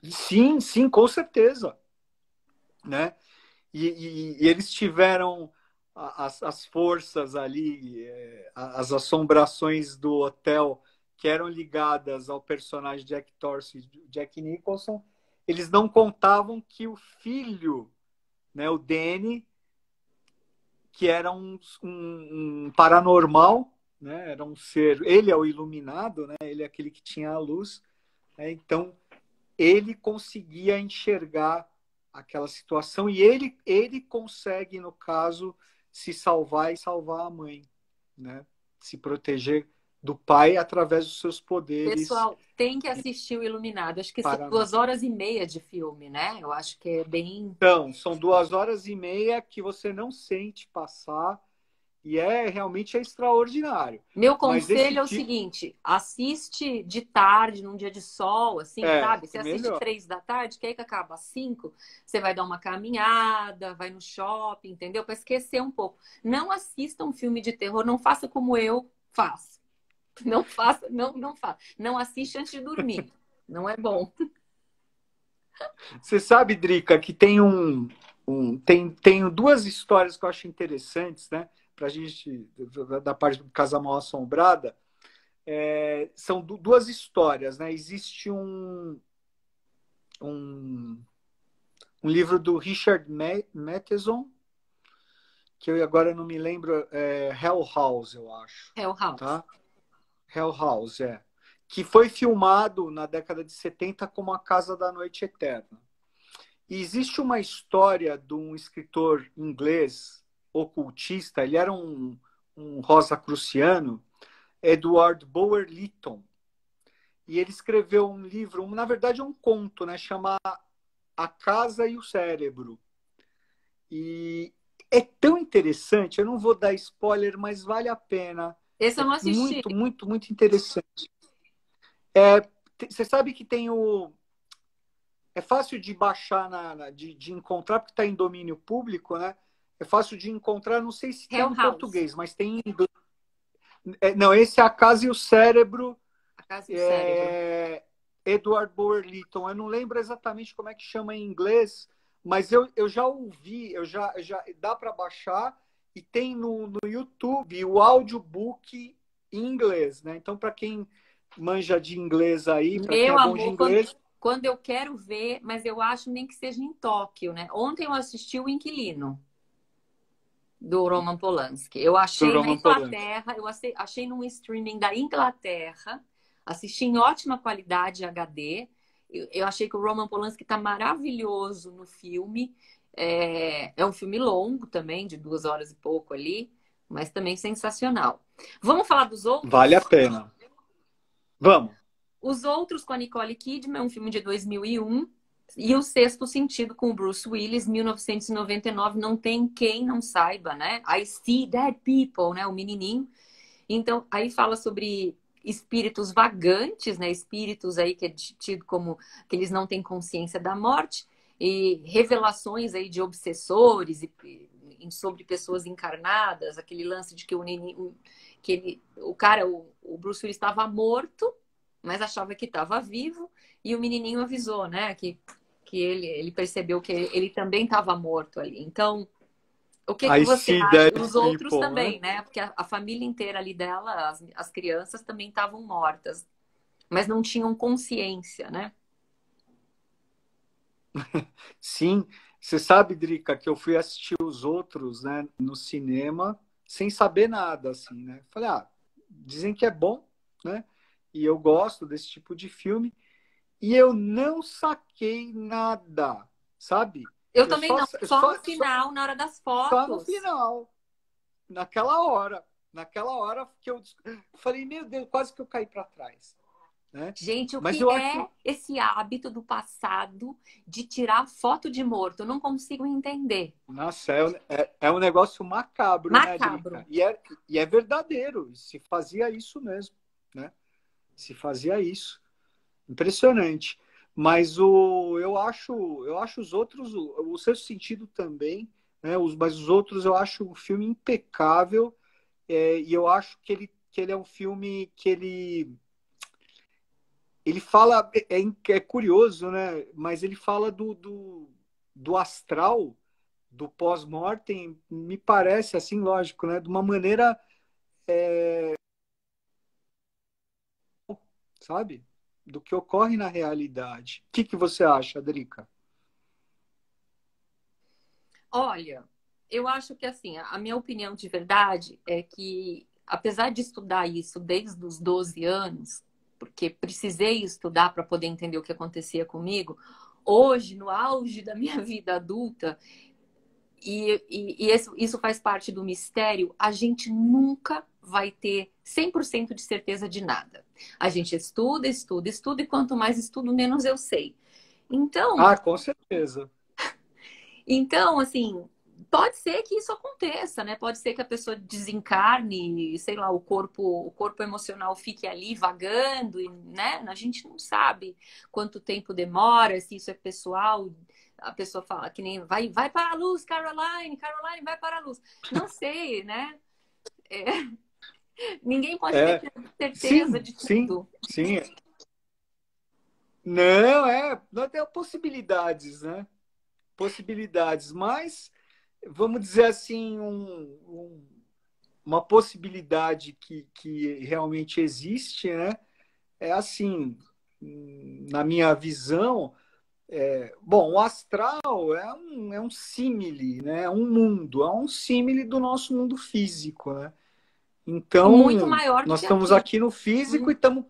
Sim, sim, com certeza. Né? E eles tiveram as forças ali, as assombrações do hotel que eram ligadas ao personagem Jack Torrance e Jack Nicholson, eles não contavam que o filho, né, o Danny, que era um paranormal, né, era um ser, ele é o iluminado, né, ele é aquele que tinha a luz, né, então ele conseguia enxergar aquela situação e ele consegue, no caso, se salvar e salvar a mãe, né? Se proteger do pai através dos seus poderes Pessoal, tem que assistir o Iluminado. Acho que são paranormais. 2 horas e meia de filme, né? Eu acho que é bem. Então, são 2 horas e meia que você não sente passar e realmente extraordinário. Meu Mas esse conselho é o tipo seguinte: assiste de tarde, num dia de sol, assim, sabe? Você assiste melhor. 3 da tarde, que aí que acaba às 5, você vai dar uma caminhada, vai no shopping, entendeu? Para esquecer um pouco. Não assista um filme de terror, não faça como eu faço. Não faça, não faça. Não assiste antes de dormir. Não é bom. Você sabe, Drica, que tem tem duas histórias que eu acho interessantes, né? Pra gente, da parte do Casa Mal Assombrada. São duas histórias, né? Existe um, um livro do Richard Matheson, que eu agora não me lembro, Hell House, eu acho, Hell House. tá? Hell House, que foi filmado na década de 70 como A Casa da Noite Eterna. E existe uma história de um escritor inglês, ocultista, ele era um rosacruciano, Edward Bulwer Lytton. E ele escreveu um livro, na verdade é um conto, né, chama A Casa e o Cérebro. E é tão interessante, eu não vou dar spoiler, mas vale a pena. Esse eu É não assisti. muito, muito, muito interessante. Você sabe que tem o... É fácil de baixar, de encontrar, porque está em domínio público, né? É fácil de encontrar, não sei se tem Hell em House. português, mas tem em... Não, esse é A Casa e o Cérebro, A Casa e o Cérebro. Edward Bulwer Lytton. Eu não lembro exatamente como é que chama em inglês, mas eu já ouvi, já dá para baixar e tem no YouTube o audiobook em inglês, né? Então, para quem manja de inglês aí, para quem Meu é bom de amor, inglês, quando eu quero ver, mas eu acho nem que seja em Tóquio, né? Ontem eu assisti O Inquilino, do Roman Polanski. Eu do achei na Roman Polanski. Inglaterra, achei num streaming da Inglaterra, assisti em ótima qualidade HD. Eu achei que o Roman Polanski está maravilhoso no filme. É um filme longo também, de 2 horas e pouco ali, mas também sensacional. Vamos falar dos Vale a outros? pena. Vamos. Os Outros com a Nicole Kidman, um filme de 2001. E O Sexto Sentido com o Bruce Willis, 1999. Não tem quem não saiba, né? I See Dead People, né? O menininho. Então, aí fala sobre espíritos vagantes, né? Espíritos aí que é tido como que eles não têm consciência da morte. E revelações aí de obsessores sobre pessoas encarnadas. Aquele lance de que o Bruce Willis estava morto, mas achava que estava vivo, e o menininho avisou, né, que ele percebeu que ele também estava morto ali. Então, o que I você See acha? Dead Os outros People, né? também, né? Porque a família inteira ali dela, as crianças também estavam mortas, mas não tinham consciência, né? Sim, você sabe, Drica, que eu fui assistir os outros, né, no cinema, sem saber nada, assim, né? Falei, dizem que é bom, né? E eu gosto desse tipo de filme. E eu não saquei nada, sabe? Eu Eu também só, não, eu só no só, só, final, na hora das só no fotos. final, naquela hora. Naquela hora que eu falei, meu Deus, quase que eu caí para trás, né? Gente, o Mas que eu acho é esse hábito do passado de tirar foto de morto? Eu não consigo entender. Nossa, é um negócio macabro, né, Drica? Macabro. E é verdadeiro. Se fazia isso mesmo, né? Se fazia isso. Impressionante. Mas eu acho os outros, o Sexto Sentido também, né? Mas os outros eu acho um filme impecável. E eu acho que ele é um filme que ele fala, é curioso, né? Mas ele fala do astral, do pós-mortem, me parece assim, lógico, né? De uma maneira, sabe? Do que ocorre na realidade. O que você acha, Drica? Olha, eu acho que assim, a minha opinião de verdade é que, apesar de estudar isso desde os 12 anos, porque precisei estudar para poder entender o que acontecia comigo, hoje, no auge da minha vida adulta, e isso faz parte do mistério, a gente nunca vai ter 100% de certeza de nada. A gente estuda, estuda, estuda, e quanto mais estudo, menos eu sei. Então, Com certeza. Assim, pode ser que isso aconteça, né? Pode ser que a pessoa desencarne, sei lá, o corpo emocional fique ali vagando, e, né? A gente não sabe quanto tempo demora, se isso é pessoal. A pessoa fala que nem vai para a luz, Caroline, Caroline, vai para a luz. Não sei, né? É, ninguém pode ter É, certeza sim, de sim, tudo. sim. não tem possibilidades, né? Possibilidades, mas vamos dizer assim, uma possibilidade que realmente existe, né? É assim, na minha visão, bom, o astral é um símile, né? É um mundo, é um símile do nosso mundo físico, né? E muito Então, maior do nós que estamos aqui. aqui no físico e Hum, estamos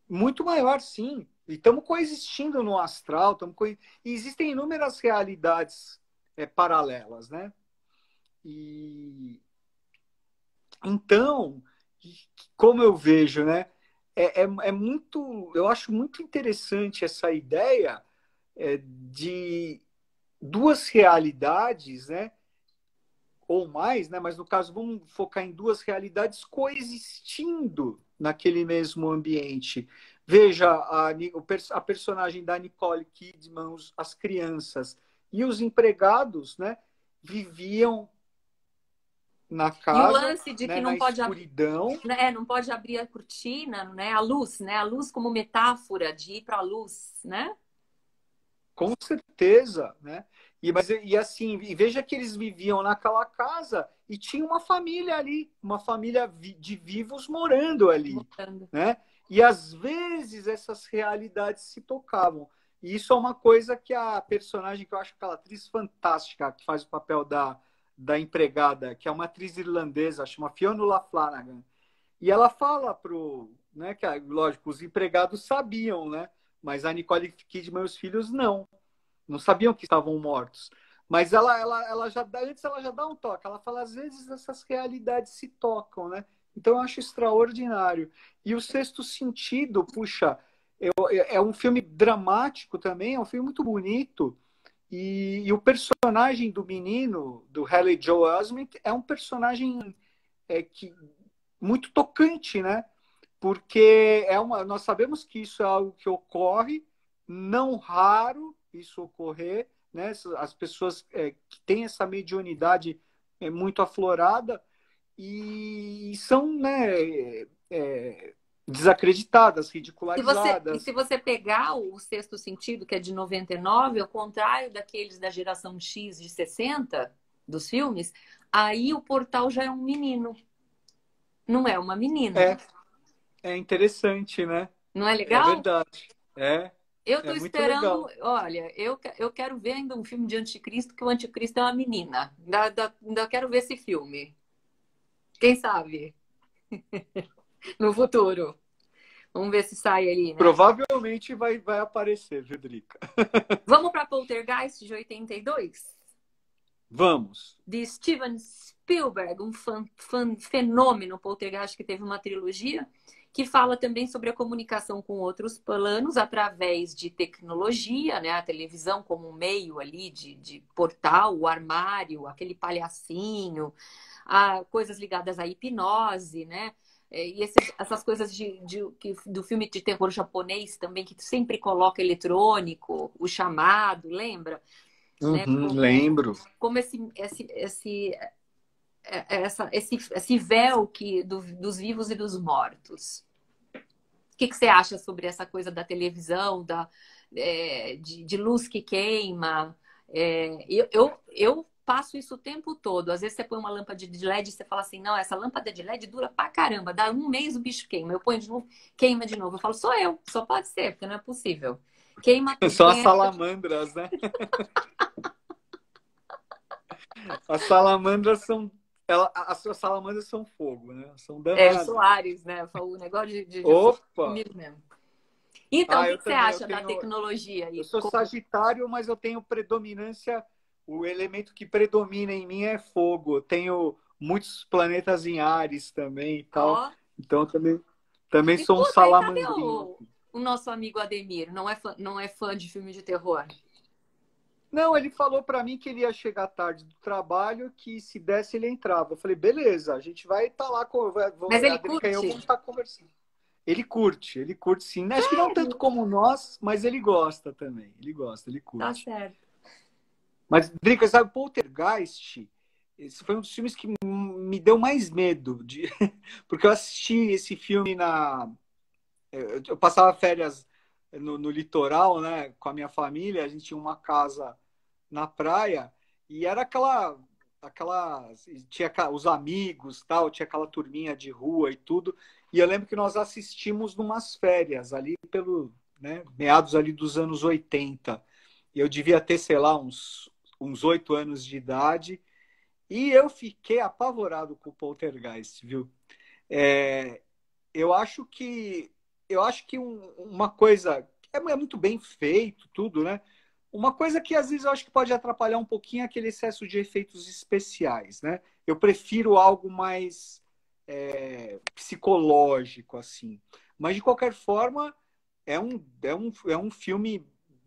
muito maior, sim. E estamos coexistindo no astral, e existem inúmeras realidades paralelas, né? E então, como eu vejo, né? Muito, eu acho muito interessante essa ideia de duas realidades, né? Ou mais, né? Mas no caso, vamos focar em duas realidades coexistindo naquele mesmo ambiente. Veja a personagem da Nicole Kidman, as crianças e os empregados, né? Viviam na E o casa, lance de que né? Na escuridão. não pode abrir a cortina, né? A luz, né? A luz como metáfora de ir para a luz, né? Com certeza, né? E assim, e veja que eles viviam naquela casa e tinha uma família ali, uma família de vivos morando ali, Voltando. né? E às vezes essas realidades se tocavam. E isso é uma coisa que a personagem, que eu acho aquela atriz fantástica, que faz o papel da empregada, que é uma atriz irlandesa, chama Fionnuala Flanagan. E ela fala né, que lógico, os empregados sabiam, né? Mas a Nicole Kidman e os filhos não sabiam que estavam mortos. Mas ela já dá, antes ela já dá um toque. Ela fala, às vezes essas realidades se tocam, né? Então eu acho extraordinário. E o Sexto Sentido, puxa, é um filme dramático também, é um filme muito bonito. E o personagem do menino, do Haley Joel Osment, é um personagem que muito tocante, né? Porque nós sabemos que isso é algo que ocorre, não raro isso ocorrer, né? As pessoas que têm essa mediunidade muito aflorada e são, né, desacreditadas, Se ridicularizadas. você pegar o Sexto Sentido, que é de 99, ao contrário daqueles da geração X de 60 dos filmes, aí o portal já é um menino, não é uma menina. É, é interessante, né? Não é É legal? verdade. É, Eu tô é muito esperando, legal. olha, eu quero ver ainda um filme de anticristo que o anticristo é uma menina. Ainda quero ver esse filme. Quem sabe? No futuro. Vamos ver se sai ali, né? Provavelmente vai aparecer, Frederica. Vamos para Poltergeist de 82, Vamos. de Steven Spielberg, um fenômeno Poltergeist que teve uma trilogia, que fala também sobre a comunicação com outros planos através de tecnologia, né? A televisão como um meio ali de portal, o armário, aquele palhacinho, coisas ligadas à hipnose, né? E essas coisas do filme de terror japonês também, que sempre coloca eletrônico, o chamado, lembra? Né? Uhum, lembro. Como esse véu dos vivos e dos mortos. O que você acha sobre essa coisa da televisão, de luz que queima? Eu passo isso o tempo todo. Às vezes você põe uma lâmpada de LED e você fala assim, não, essa lâmpada de LED dura pra caramba, dá um mês o bicho queima. Eu ponho de novo, queima de novo. Eu falo, sou eu, só pode ser, porque não é possível. Queima tudo. São as salamandras, né? As salamandras são. As salamandras são fogo, né? São É, o danadas. Soares, né? O negócio de fogo Opa! comigo mesmo. Então, o que Eu você também. acha da tecnologia Eu aí? sou Sagitário, mas eu tenho predominância. O elemento que predomina em mim é fogo. Eu tenho muitos planetas em Ares também e tal. Ó. Então também sou um Escuta, e cadê salamandrinho. o nosso amigo Ademir? Não é fã de filme de terror? Não, ele falou para mim que ele ia chegar tarde do trabalho, que se desse ele entrava. Eu falei, beleza, a gente vai estar lá, Mas ele a Drica e eu curte? vamos estar conversando. Ele curte sim. Acho que não tanto como nós, mas ele gosta também. Ele gosta, ele Tá curte. certo. Mas, Drica, sabe, Poltergeist, esse foi um dos filmes que me deu mais medo, porque eu assisti esse filme eu passava férias no litoral, né, com a minha família, a gente tinha uma casa na praia e era aquela tinha os amigos, tal, tinha aquela turminha de rua e tudo. E eu lembro que nós assistimos numas férias ali pelo, né, meados ali dos anos 80. E eu devia ter, sei lá, uns 8 anos de idade. E eu fiquei apavorado com o Poltergeist, viu? É, eu acho que uma coisa é muito bem feito, tudo, né? Uma coisa que às vezes eu acho que pode atrapalhar um pouquinho é aquele excesso de efeitos especiais, né? Eu prefiro algo mais psicológico, assim. Mas de qualquer forma, é um filme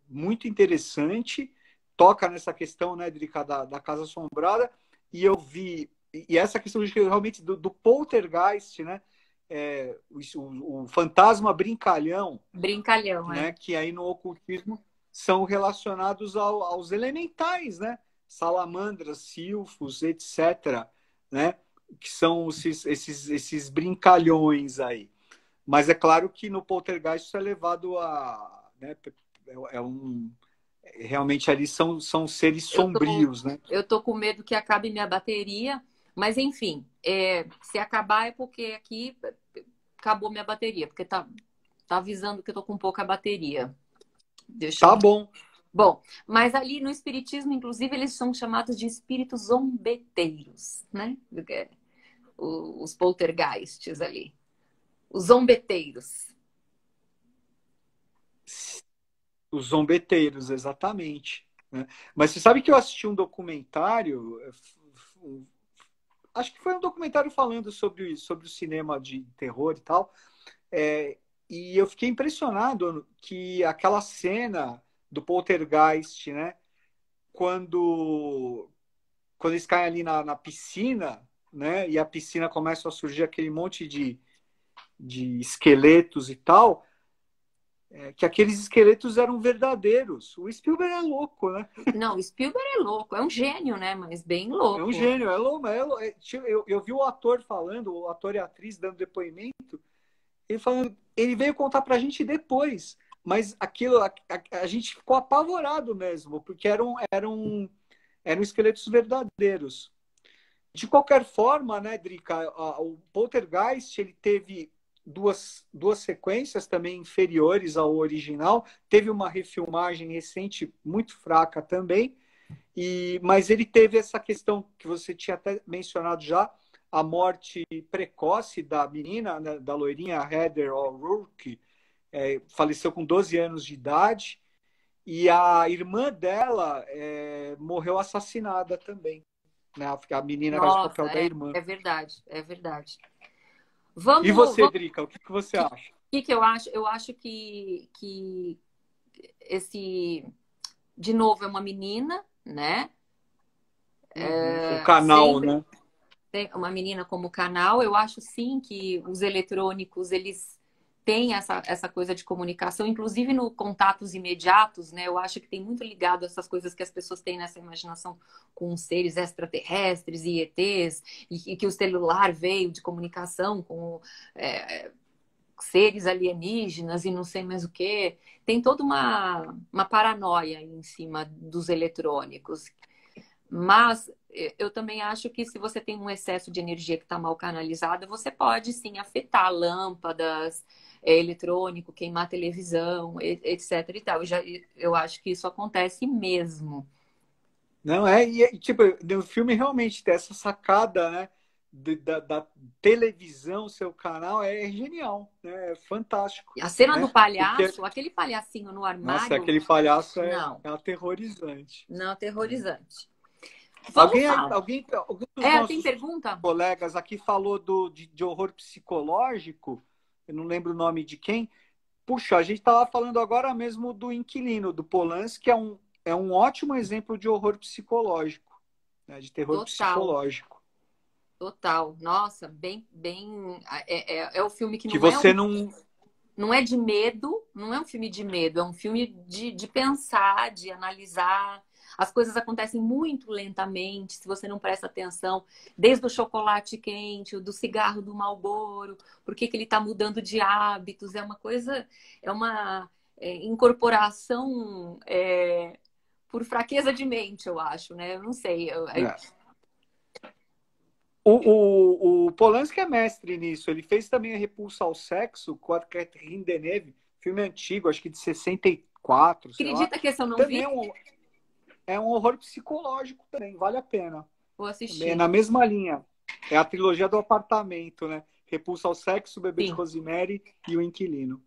muito interessante, toca nessa questão, né, Drica, da Casa Assombrada, e eu vi, e essa questão de, realmente do poltergeist, né? O fantasma brincalhão, Brincalhão, é. né? Que aí no ocultismo são relacionados aos elementais, né? Salamandras, silfos, etc., né? Que são esses brincalhões aí. Mas é claro que no poltergeist isso é levado a, né? Realmente ali são seres Eu tô, sombrios, né? eu tô com medo que acabe minha bateria, mas enfim, se acabar é porque aqui acabou minha bateria, porque tá avisando que eu tô com pouca bateria. Deixa Tá eu. bom. Bom, mas ali no espiritismo, inclusive, eles são chamados de espíritos zombeteiros, né? Os poltergeists ali. Os zombeteiros. Os zombeteiros, exatamente. Né? Mas você sabe que eu assisti um documentário, acho que foi um documentário falando sobre o cinema de terror e tal, e eu fiquei impressionado que aquela cena do Poltergeist, né, quando, quando eles caem ali na piscina, né, e a piscina começa a surgir aquele monte de esqueletos e tal, que aqueles esqueletos eram verdadeiros. O Spielberg é louco, né? Não, o Spielberg é louco, é um gênio, né? Mas bem É um louco. gênio, é louco. Eu vi o ator falando, o ator e a atriz dando depoimento, ele falando, ele veio contar pra gente depois, mas aquilo, a gente ficou apavorado mesmo, porque eram esqueletos verdadeiros. De qualquer forma, né, Drica, o Poltergeist ele teve duas sequências também inferiores ao original. Teve uma refilmagem recente muito fraca também, mas ele teve essa questão que você tinha até mencionado já, a morte precoce da menina, né, da loirinha Heather O'Rourke, faleceu com 12 anos de idade, e a irmã dela morreu assassinada também. Né? A menina faz o Nossa, papel da irmã. é verdade, é verdade. E Vamos, você, vamos. Drica, o que você O acha? que eu acho? Eu acho que esse, de novo, é uma menina, né? Uhum. O canal, Sempre né? tem uma menina como canal. Eu acho sim que os eletrônicos, eles têm essa coisa de comunicação, inclusive no contatos imediatos, né? Eu acho que tem muito ligado a essas coisas que as pessoas têm nessa imaginação com seres extraterrestres e ETs, e que o celular veio de comunicação com seres alienígenas e não sei mais o que. Tem toda uma paranoia em cima dos eletrônicos. Mas eu também acho que se você tem um excesso de energia que está mal canalizada, você pode sim afetar lâmpadas, eletrônico, queimar televisão, etc. e tal. Eu acho que isso acontece mesmo. Não, tipo, no filme realmente tem essa sacada, né? Da televisão, seu canal, é genial, né? É fantástico, A cena do né? Porque, palhaço, aquele palhacinho no nossa, armário, aquele palhaço não, é aterrorizante. não Né? aterrorizante. Vamos falar. Algum dos Tem nossos pergunta? colegas aqui falou de horror psicológico, eu não lembro o nome de quem. Puxa, a gente estava falando agora mesmo do Inquilino, do Polanski, que é um ótimo exemplo de horror psicológico, né, de terror Total, psicológico. total. Nossa, bem. É o filme que Que não é você não. não é de medo, não é um filme de medo, é um filme de pensar, de analisar. as coisas acontecem muito lentamente, se você não presta atenção, desde o chocolate quente, do cigarro do Marlboro, por que que ele está mudando de hábitos, é uma coisa, é uma incorporação por fraqueza de mente, eu acho, né? Eu não sei. É. O Polanski é mestre nisso. Ele fez também a Repulsa ao Sexo com a Catherine Deneuve, filme antigo, acho que de 64, sei lá. Acredita que esse eu não vi? Também é um horror psicológico também, vale a pena. Vou É assistir. na mesma linha. É a trilogia do apartamento, né? Repulsa ao Sexo, o Bebê de Sim. Rosemary e o Inquilino.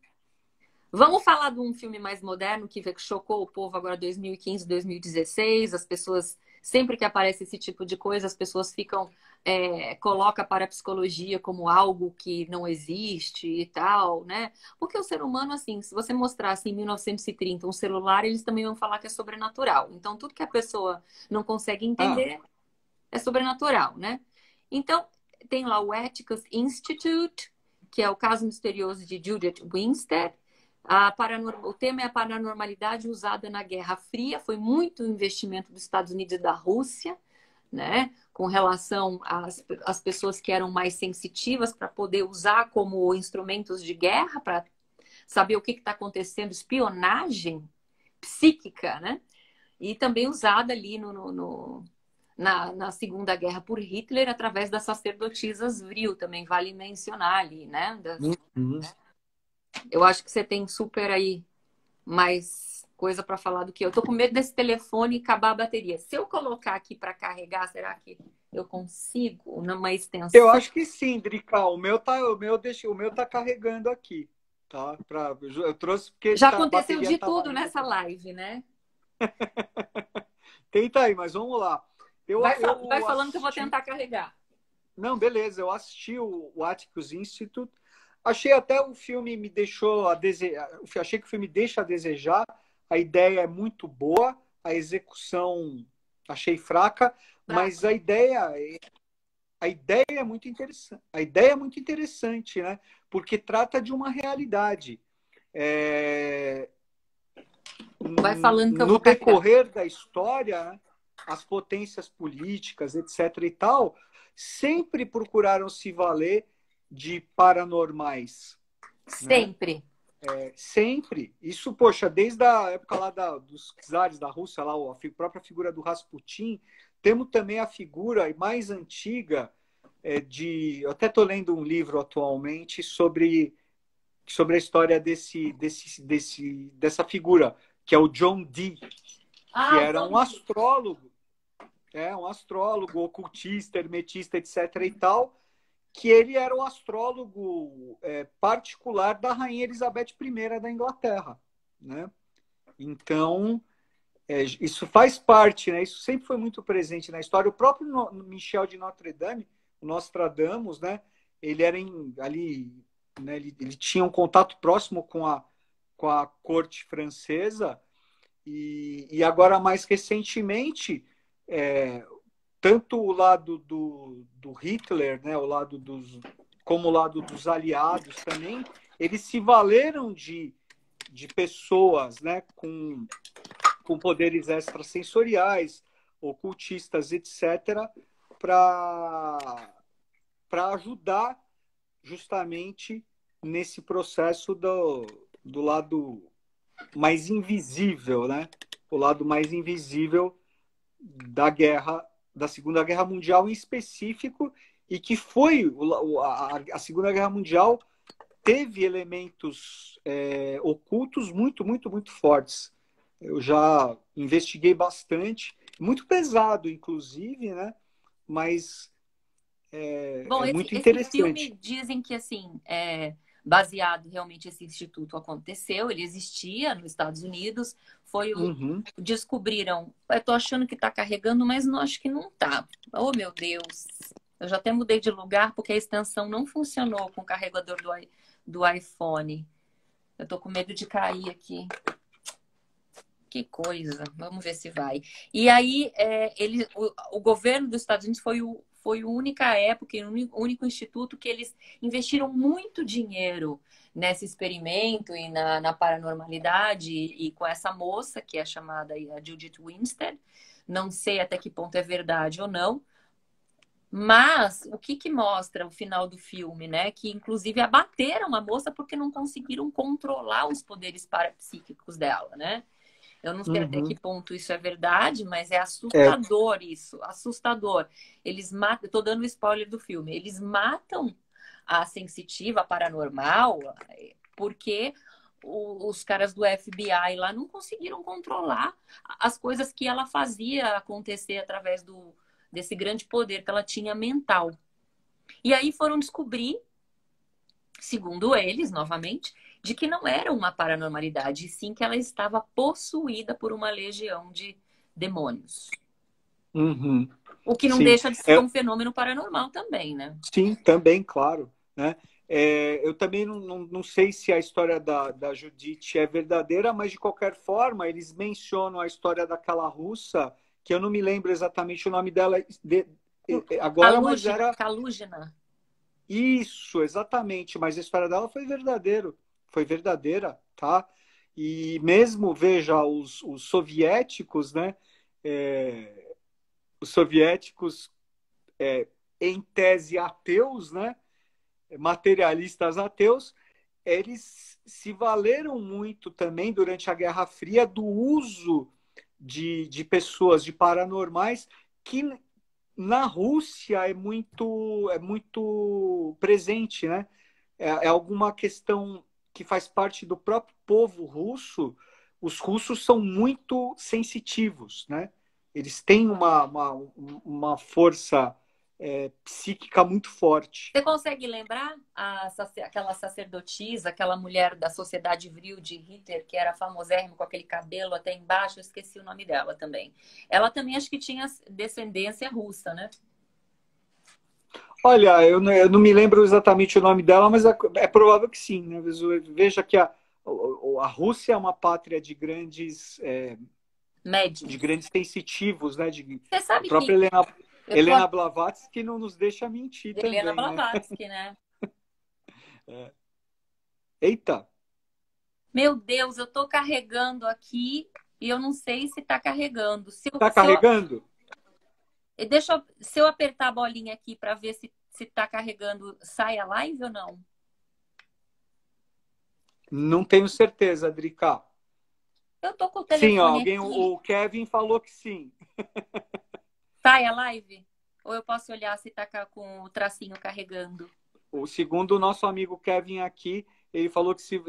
Vamos falar de um filme mais moderno que chocou o povo agora 2015, 2016. As pessoas, sempre que aparece esse tipo de coisa, as pessoas ficam, coloca para a psicologia como algo que não existe e tal, né? Porque o ser humano, assim, se você mostrasse em 1930 um celular, eles também vão falar que é sobrenatural. Então, tudo que a pessoa não consegue entender é sobrenatural, né? Então, tem lá o Atticus Institute, que é o caso misterioso de Judith Winstead. O tema é a paranormalidade usada na Guerra Fria. Foi muito investimento dos Estados Unidos e da Rússia, né? Com relação às pessoas que eram mais sensitivas para poder usar como instrumentos de guerra, para saber o que está acontecendo, espionagem psíquica, né? E também usada ali na Segunda Guerra por Hitler através das sacerdotisas Vril, também vale mencionar ali, né? Uhum. Eu acho que você tem super aí mais coisa para falar do que eu. Tô com medo desse telefone acabar a bateria. Se eu colocar aqui para carregar, será que eu consigo numa extensão? Eu acho que sim, Drica. O meu tá carregando aqui, tá? Eu trouxe porque Já a aconteceu bateria de tava tudo nessa live, né? Tenta aí, mas vamos lá. Vai Eu falando que eu vou assisti. tentar carregar. Não, beleza. Eu assisti o Atticus Institute. Achei até o filme me deixou a desejar. Achei que o filme deixa a desejar. A ideia é muito boa, a execução achei fraca, mas Fraco. a ideia é muito interessante. A ideia é muito interessante, né? Porque trata de uma realidade. É, Vai falando que eu no vou carregar. decorrer da história, né, as potências políticas, etc. e tal, sempre procuraram se valer de paranormais, né? Sempre. Sempre. Isso, poxa, desde a época lá dos czares da Rússia, lá, a própria figura do Rasputin, temos também a figura mais antiga eu até estou lendo um livro atualmente sobre a história dessa figura, que é o John Dee, que era um astrólogo, ocultista, hermetista, etc. e tal, que ele era o astrólogo particular da Rainha Elizabeth I da Inglaterra, né? Então, isso faz parte, né? Isso sempre foi muito presente na história. O próprio Michel de Notre Dame, o Nostradamus, né? Ele era ali, né? Ele tinha um contato próximo com a corte francesa e agora mais recentemente, tanto o lado do Hitler, né? Como o lado dos aliados também, eles se valeram de pessoas, né? Com poderes extrasensoriais, ocultistas, etc., para ajudar justamente nesse processo do lado mais invisível, né? O lado mais invisível da guerra, da Segunda Guerra Mundial em específico, e que foi a Segunda Guerra Mundial teve elementos ocultos muito, muito, muito fortes. Eu já investiguei bastante, muito pesado, inclusive, né? Mas Bom, é muito esse filme interessante. dizem que assim baseado realmente esse instituto aconteceu, ele existia nos Estados Unidos, Uhum. descobriram, eu tô achando que tá carregando, mas não acho que não tá. Oh, meu Deus. Eu já até mudei de lugar porque a extensão não funcionou com o carregador do iPhone. Eu tô com medo de cair aqui. Que coisa. Vamos ver se vai. E aí, o governo dos Estados Unidos foi a única época, o único instituto que eles investiram muito dinheiro nesse experimento e na paranormalidade e com essa moça, que é chamada a Judith Winstead. Não sei até que ponto é verdade ou não. Mas o que mostra o final do filme, né? Que inclusive abateram a moça porque não conseguiram controlar os poderes parapsíquicos dela, né? Eu não sei até que Uhum. ponto isso é verdade, mas é É. assustador isso, assustador. Eles matam, tô dando spoiler do filme, eles matam a sensitiva, a paranormal, porque os caras do FBI lá não conseguiram controlar as coisas que ela fazia acontecer através desse grande poder que ela tinha mental. E aí foram descobrir, segundo eles, novamente, de que não era uma paranormalidade, e sim que ela estava possuída por uma legião de demônios. Uhum. O que não Sim. deixa de ser um fenômeno paranormal também, né? Sim, também, claro. Né? Eu também não sei se a história da Judith é verdadeira, mas de qualquer forma, eles mencionam a história daquela russa, que eu não me lembro exatamente o nome dela agora, mas Kalugina, era Kalugina. isso, exatamente. Mas a história dela foi verdadeira, tá? E mesmo, veja, os soviéticos, né? É, os soviéticos, em tese ateus, né? Materialistas ateus, eles se valeram muito também durante a Guerra Fria do uso de pessoas, de paranormais, que na Rússia é muito presente, né? É alguma questão que faz parte do próprio povo russo. Os russos são muito sensitivos, né? Eles têm uma força psíquica muito forte. Você consegue lembrar aquela sacerdotisa, aquela mulher da sociedade vril de Hitler, que era famosérrima com aquele cabelo até embaixo? Eu esqueci o nome dela também. Ela também acho que tinha descendência russa, né? Olha, eu não me lembro exatamente o nome dela, mas é provável que sim. Né? Veja que a Rússia é uma pátria de Médiums. grandes sensitivos, né? Você A sabe própria que eu tô Helena Blavatsky não nos deixa mentir Helena também, né? Blavatsky, né? Eita, Meu Deus, eu tô carregando aqui e eu não sei se tá carregando. tá carregando? Se eu apertar a bolinha aqui para ver se tá carregando, sai a live ou não? Não tenho certeza, Drica. Eu tô com o Sim, ó, telefone aqui. o Kevin falou que sim. Sai a live? Ou eu posso olhar se tá com o tracinho carregando? O segundo, o nosso amigo Kevin aqui, ele falou que se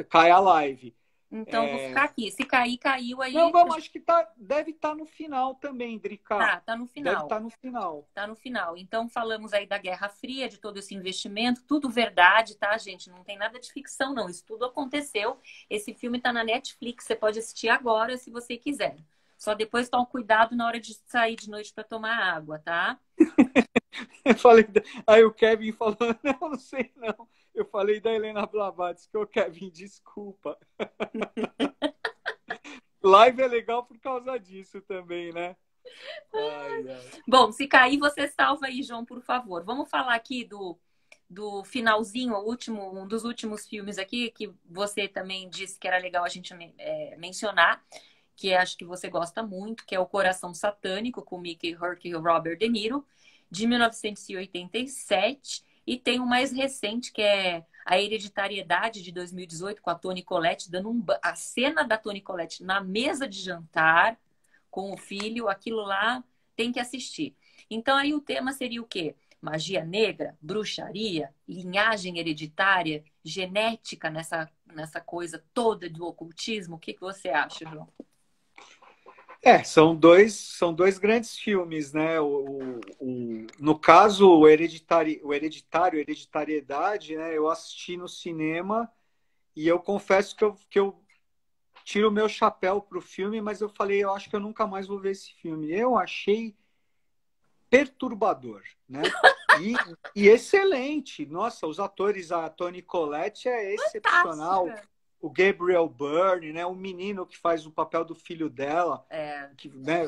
cai a live. Então vou ficar aqui. Se cair, caiu Não, aí. vamos, acho que deve estar no final também, Drica. Tá no Deve final. estar no final. Tá no final. Então falamos aí da Guerra Fria, de todo esse investimento, tudo verdade, tá, gente? Não tem nada de ficção, não. Isso tudo aconteceu. Esse filme tá na Netflix, você pode assistir agora se você quiser. Só depois toma cuidado na hora de sair de noite para tomar água, tá? Eu falei, aí o Kevin falou, não sei não. Eu falei da Helena Blavatsky, o Kevin, desculpa. Live é legal por causa disso também, né? Ai, ai. Bom, se cair, você salva aí, João, por favor. Vamos falar aqui do finalzinho, um dos últimos filmes aqui, que você também disse que era legal a gente mencionar, que acho que você gosta muito, que é O Coração Satânico, com Mickey Rourke e o Robert De Niro, de 1987. E tem o mais recente, que é A Hereditariedade, de 2018, com a Toni Collette, dando a cena da Toni Collette na mesa de jantar com o filho, aquilo lá tem que assistir. Então aí o tema seria o quê? Magia negra, bruxaria, linhagem hereditária, genética nessa coisa toda do ocultismo. O que você acha, João? São dois grandes filmes, né? No caso, Hereditariedade, né? Eu assisti no cinema e eu confesso que eu tiro o meu chapéu pro filme, mas eu falei, eu acho que eu nunca mais vou ver esse filme. Eu achei perturbador, né? E excelente. Nossa, os atores, a Toni Collette é excepcional. Fantástica. O Gabriel Byrne, né? O menino que faz o papel do filho dela, É, né?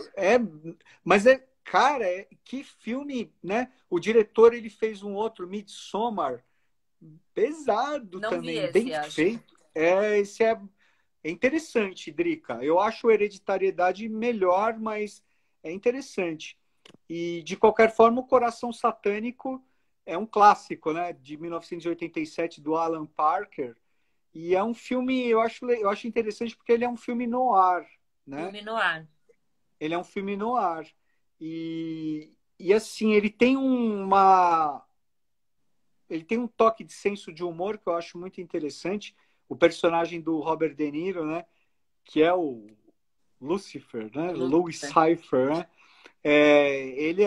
Mas cara, que filme, né? O diretor ele fez um outro Midsommar, pesado Não vi também, bem esse, acho. feito. Esse é interessante, Drica. Eu acho Hereditariedade melhor, mas é interessante. E, de qualquer forma, O Coração Satânico é um clássico, né? De 1987, do Alan Parker. E é um filme, eu acho interessante porque ele é um filme noir, né? Filme no ar. Ele é um filme noir. E assim, ele tem um toque de senso de humor que eu acho muito interessante. O personagem do Robert De Niro, né? Que é o Lucifer, né? Louis Lucifer. Cypher, né? Ele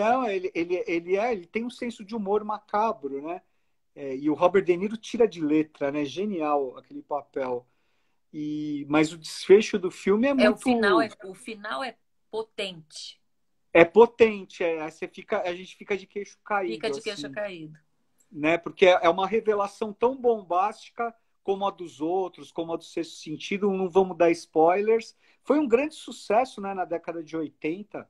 tem um senso de humor macabro, né? E o Robert De Niro tira de letra, né? Genial aquele papel. Mas o desfecho do filme é muito, O final é potente. potente. A gente fica de queixo Fica caído, de queixo assim, caído. né? Porque é uma revelação tão bombástica como a dos outros, como a do Sexto Sentido. Não vamos dar spoilers. Foi um grande sucesso, né, na década de 80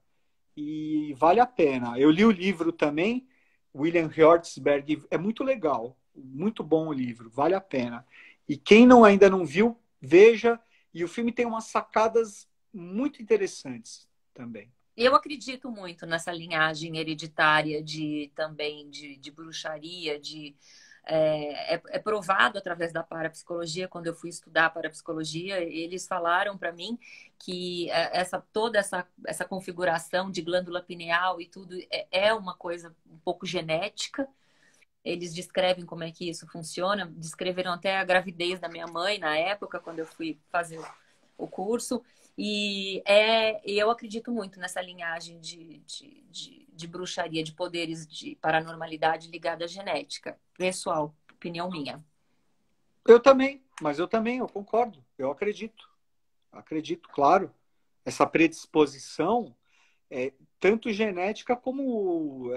e vale a pena. Eu li o livro também, William Hjortsberg, é muito legal, muito bom o livro, vale a pena. E quem ainda não viu, veja. E o filme tem umas sacadas muito interessantes também. Eu acredito muito nessa linhagem hereditária de bruxaria, é provado através da parapsicologia. Quando eu fui estudar a parapsicologia, eles falaram para mim que toda essa configuração de glândula pineal e tudo é uma coisa um pouco genética. Eles descrevem como é que isso funciona, descreveram até a gravidez da minha mãe na época, quando eu fui fazer o curso. E eu acredito muito nessa linhagem de bruxaria, de poderes de paranormalidade ligada à genética. Pessoal, opinião minha. Eu também, mas eu concordo, eu acredito. Acredito, claro. Essa predisposição é tanto genética como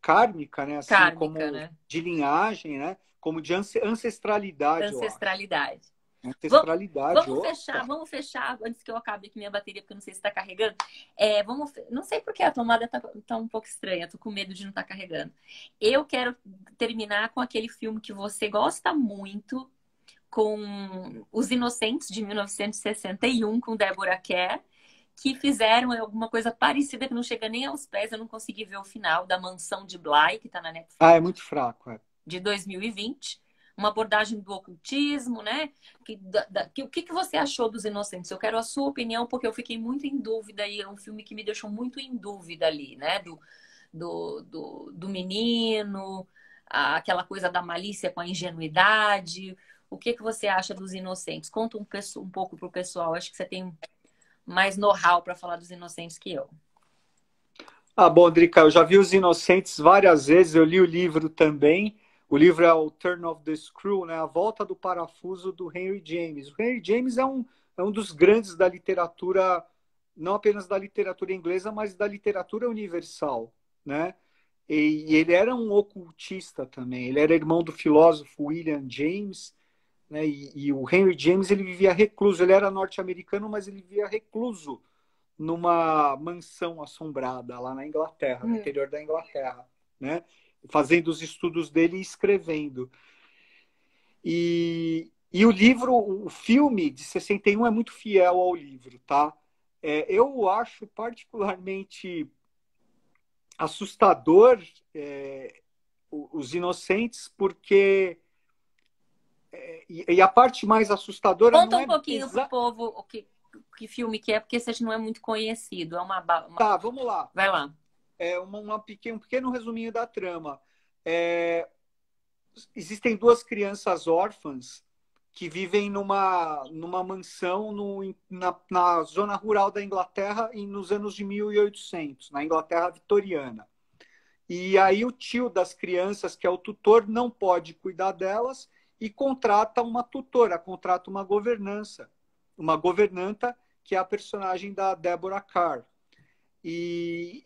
kármica, né? Assim, Kármica, como né? de linhagem, né? Como de ancestralidade, eu acho. Ancestralidade. Vamos, Ancestralidade, opa. vamos fechar antes que eu acabe aqui minha bateria, porque eu não sei se está carregando. Não sei porque a tomada tá um pouco estranha, tô com medo de não estar carregando. Eu quero terminar com aquele filme que você gosta muito, com Os Inocentes, de 1961, com Deborah Kerr, que fizeram alguma coisa parecida que não chega nem aos pés. Eu não consegui ver o final, da Mansão de Bly, que está na Ah, Netflix, é muito fraco, é. de 2020. Uma abordagem do ocultismo, né? O que você achou dos Inocentes? Eu quero a sua opinião, porque eu fiquei muito em dúvida e é um filme que me deixou muito em dúvida ali, né? Do menino, aquela coisa da malícia com a ingenuidade. O que você acha dos Inocentes? Conta um pouco pro pessoal. Acho que você tem mais know-how para falar dos Inocentes que eu. Ah, bom, Drica, eu já vi Os Inocentes várias vezes, eu li o livro também. O livro é o Turn of the Screw, né? A Volta do Parafuso, do Henry James. O Henry James é um dos grandes da literatura, não apenas da literatura inglesa, mas da literatura universal, né? E ele era um ocultista também. Ele era irmão do filósofo William James, né? E o Henry James, ele vivia recluso. Ele era norte-americano, mas ele vivia recluso numa mansão assombrada lá na Inglaterra, no interior da Inglaterra, né? Fazendo os estudos dele e escrevendo. E o filme de 61 é muito fiel ao livro, tá? Eu acho particularmente assustador Os Inocentes, porque e a parte mais assustadora Conta não um é pouquinho pro povo que filme que é, porque esse não é muito conhecido. É Tá, vamos lá. Vai lá. Um pequeno resuminho da trama. Existem duas crianças órfãs que vivem numa mansão na zona rural da Inglaterra nos anos de 1800, na Inglaterra vitoriana. E aí o tio das crianças, que é o tutor, não pode cuidar delas e contrata uma tutora, contrata uma governanta, que é a personagem da Deborah Kerr. E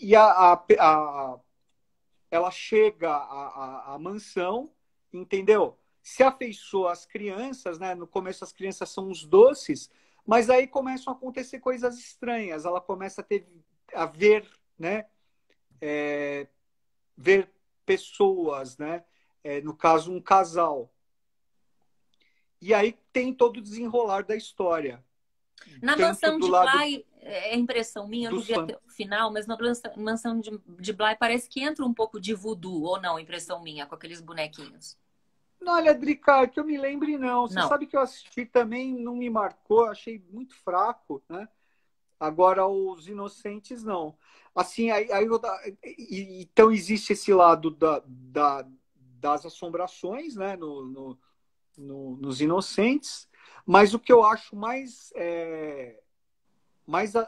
ela chega à mansão, entendeu? Se afeiçoa às crianças, né? No começo as crianças são os doces, mas aí começam a acontecer coisas estranhas. Ela começa a ver, né? Ver pessoas, né? No caso, um casal, E aí tem todo o desenrolar da história. Na Tanto Mansão do de lado Bly, é impressão minha, eu não dos vi até o final, mas na Mansão de Bly parece que entra um pouco de voodoo, ou não, impressão minha, com aqueles bonequinhos. Não, olha, Drica, que eu me lembre, não. Você Não. sabe que eu assisti também, não me marcou, achei muito fraco, né? Agora, os Inocentes, não. Assim, então existe esse lado das assombrações, né? Nos Inocentes, mas o que eu acho mais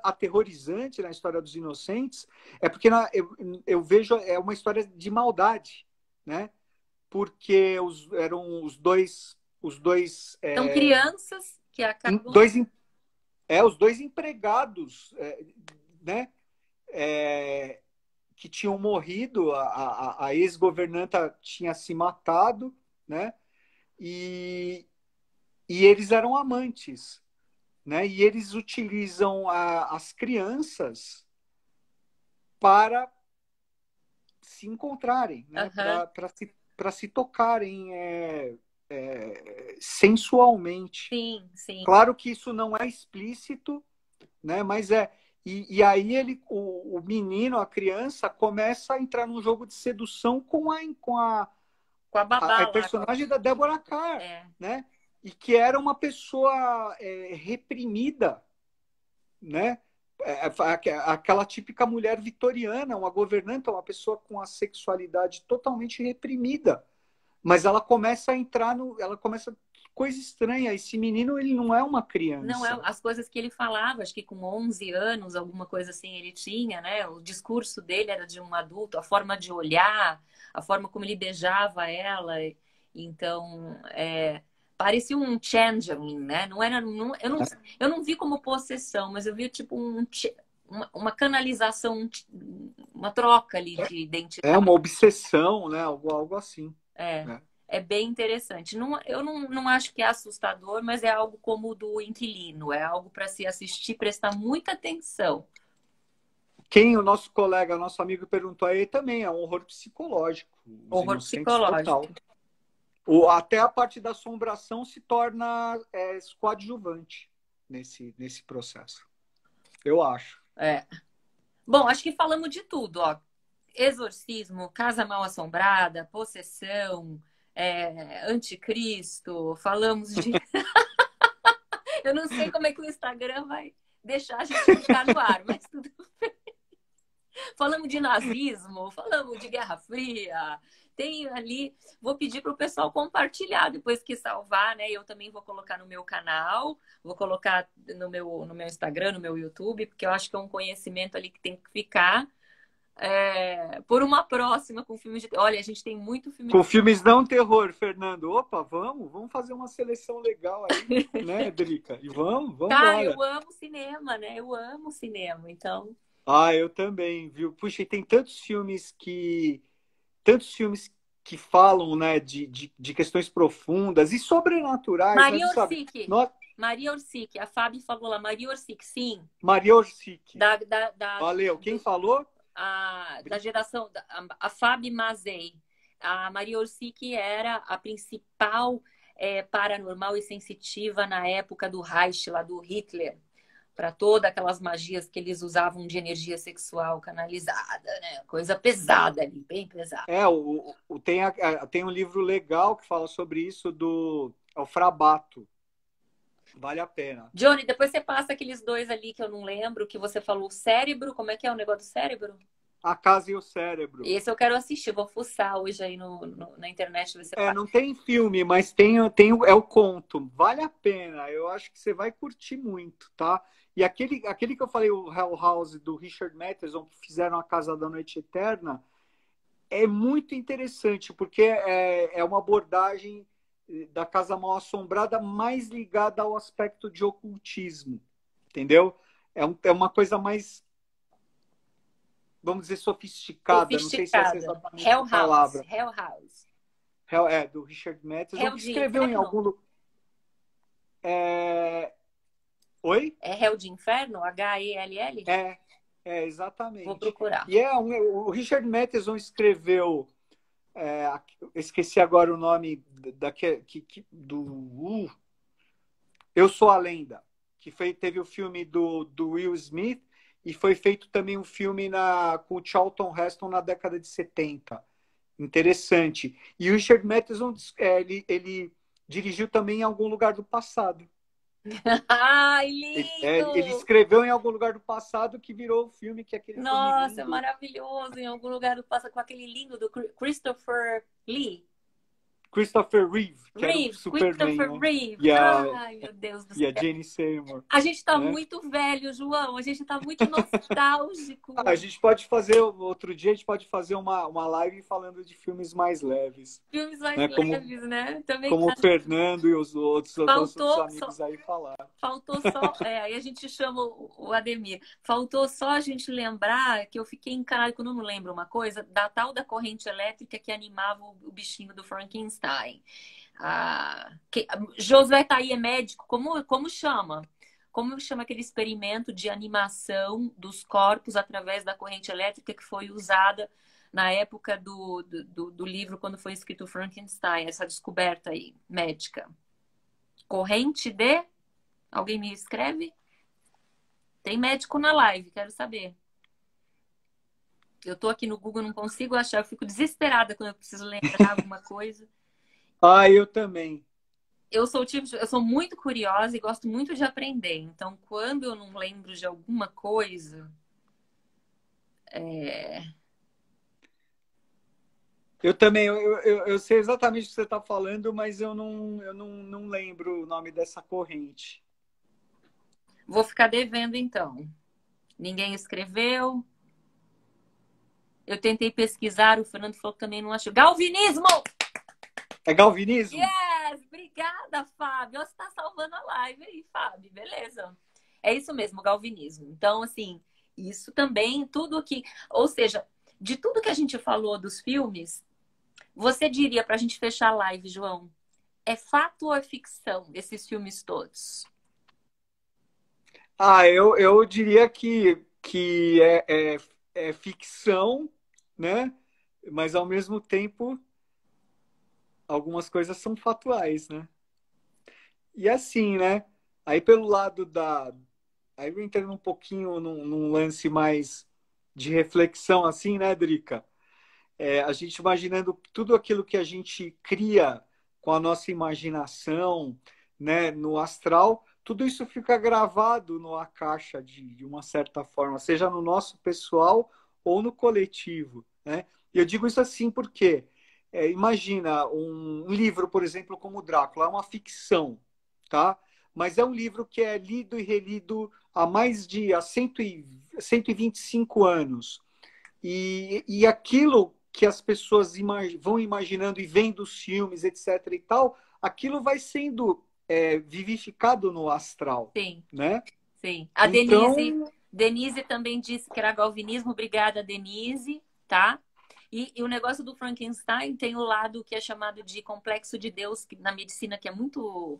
aterrorizante na história dos Inocentes é porque eu vejo é uma história de maldade, né? Porque eram os dois São crianças que acabam. dois os dois empregados, né? Que tinham morrido, a ex-governanta tinha se matado, né? E, e eles eram amantes, né? E eles utilizam as crianças para se encontrarem, né? Aham. Para se tocarem sensualmente. Sim, sim. Claro que isso não é explícito, né? Mas é. E aí o menino, a criança, começa a entrar num jogo de sedução Com a babá a lá. personagem da Deborah Kerr, É. né? E que era uma pessoa reprimida, né? Aquela típica mulher vitoriana, uma governanta, uma pessoa com a sexualidade totalmente reprimida. Mas ela começa a entrar no. Ela começa. Coisa estranha, esse menino ele não é uma Não é criança. as coisas que ele falava, acho que com 11 anos, alguma coisa assim ele tinha, né? O discurso dele era de um adulto, a forma de olhar, a forma como ele beijava ela. Então, parecia um changeling, né? Não era, não, eu não vi como possessão, mas eu vi tipo uma canalização, uma troca ali de É identidade. uma obsessão, né? Algo assim. É, Né? é bem interessante. Não, eu não acho que é assustador, mas é algo como o do Inquilino. É algo para se assistir, prestar muita atenção. Quem o nosso colega, nosso amigo perguntou aí também, é um horror psicológico. Os Horror Inocentes total. psicológico. Até a parte da assombração se torna coadjuvante nesse processo. Eu acho. É. Bom, acho que falamos de tudo, ó. Exorcismo, casa mal assombrada, possessão, anticristo. Falamos de. Eu não sei como é que o Instagram vai deixar a gente ficar no ar, mas tudo. Falamos de nazismo, falamos de Guerra Fria. Tem ali, vou pedir para o pessoal compartilhar depois que salvar, né? Eu também vou colocar no meu canal, vou colocar no meu Instagram, no meu YouTube, porque eu acho que é um conhecimento ali que tem que ficar por uma próxima com filmes de. Olha, a gente tem muito filme Com de. filmes não terror, Fernando. Opa, vamos fazer uma seleção legal aí, né, Drica? E vamos Cara, embora. eu amo cinema, né? Eu amo cinema, então. Ah, eu também, viu? Puxa, e tem tantos filmes que falam, né, de questões profundas e sobrenaturais, né? Maria Você sabe? Orsic. Nós, Maria Orsic. A Fábio falou lá, Maria Orsic, sim. Maria Orsic. Da, da, da, Valeu. Quem do, falou? da geração, a Fábio Mazei. A Maria Orsic era a principal paranormal e sensitiva na época do Reich, lá do Hitler, para todas aquelas magias que eles usavam de energia sexual canalizada, né? Coisa pesada ali, bem pesada. Tem um livro legal que fala sobre isso é o Frabato. Vale a pena. Johnny, depois você passa aqueles dois ali que eu não lembro, que você falou, o cérebro, como é que é o negócio do cérebro? A Casa e o Cérebro. Esse eu quero assistir, vou fuçar hoje aí na internet. Ver se Não tem filme, mas é o conto. Vale a pena. Eu acho que você vai curtir muito, tá? E aquele que eu falei, o Hell House, do Richard Matheson, que fizeram A Casa da Noite Eterna, é muito interessante, porque é uma abordagem da Casa Mal Assombrada mais ligada ao aspecto de ocultismo, entendeu? É uma coisa mais, vamos dizer, sofisticada. Não sei se essa é sofisticada. exatamente Hell a House. palavra. Hell House. Do Richard Matheson, Hell que de escreveu em algum Inferno? lugar. Oi? É Hell de Inferno? H-E-L-L? Exatamente. Vou procurar. E o Richard Matheson escreveu, esqueci agora o nome Eu Sou a Lenda, que teve o filme do Will Smith e foi feito também um filme com o Charlton Heston na década de 70. Interessante. E o Richard Matheson, ele dirigiu também em Algum Lugar do Passado. Ai, Ele lindo! escreveu em Algum Lugar do Passado que virou o filme, que é aquele filme Nossa, é lindo. maravilhoso. Em algum lugar do passa com aquele lindo do Christopher Lee. Christopher Reeve, que era o Reeve, Superman, Christopher né? Reeve. E a, Ai, meu Deus do e a céu. Jane Seymour, A gente tá né? muito velho, João. A gente tá muito nostálgico. A gente pode fazer, outro dia a gente pode fazer uma live falando de filmes mais leves, Filmes mais né? leves, né? Também Como o Fernando e os outros faltou amigos aí falaram. faltou só. Aí a gente chama o Ademir. Faltou só a gente lembrar que eu fiquei encanada, quando eu não lembro uma coisa, da tal da corrente elétrica que animava o bichinho do Frankenstein. Josué tá aí, é médico. Como chama? Como chama aquele experimento de animação dos corpos através da corrente elétrica que foi usada na época do livro, quando foi escrito Frankenstein, essa descoberta aí, médica? Corrente de... Alguém me escreve? Tem médico na live, quero saber. Eu tô aqui no Google, não consigo achar, eu fico desesperada quando eu preciso lembrar alguma coisa. Eu também. Eu sou muito curiosa e gosto muito de aprender. Então, quando eu não lembro de alguma coisa, Eu também, eu sei exatamente o que você está falando, mas eu não lembro o nome dessa corrente. vou ficar devendo então. Ninguém escreveu. Eu tentei pesquisar, o Fernando falou que também não achou. Galvinismo! É galvinismo? Yes! Obrigada, Fábio. Você está salvando a live aí, Fábio. Beleza. É isso mesmo, galvinismo. Então, assim, isso também, tudo que... Ou seja, de tudo que a gente falou dos filmes, você diria, para a gente fechar a live, João, é fato ou é ficção esses filmes todos? Eu diria que é ficção, né? Mas ao mesmo tempo, algumas coisas são fatuais, né? E assim, né? Aí pelo lado da. Aí eu entrando um pouquinho num lance mais de reflexão, assim, né, Drica? A gente imaginando tudo aquilo que a gente cria com a nossa imaginação, né, no astral, tudo isso fica gravado numa caixa de uma certa forma, seja no nosso pessoal ou no coletivo, né? E eu digo isso assim porque imagina um livro, por exemplo, como Drácula, é uma ficção, tá? Mas é um livro que é lido e relido há mais de 125 anos. E aquilo que as pessoas vão imaginando e vendo os filmes, etc. e tal, aquilo vai sendo vivificado no astral, Sim, né? sim. A Então, Denise também disse que era galvinismo. Obrigada, Denise, tá? E o negócio do Frankenstein tem o lado que é chamado de complexo de Deus, que na medicina que é muito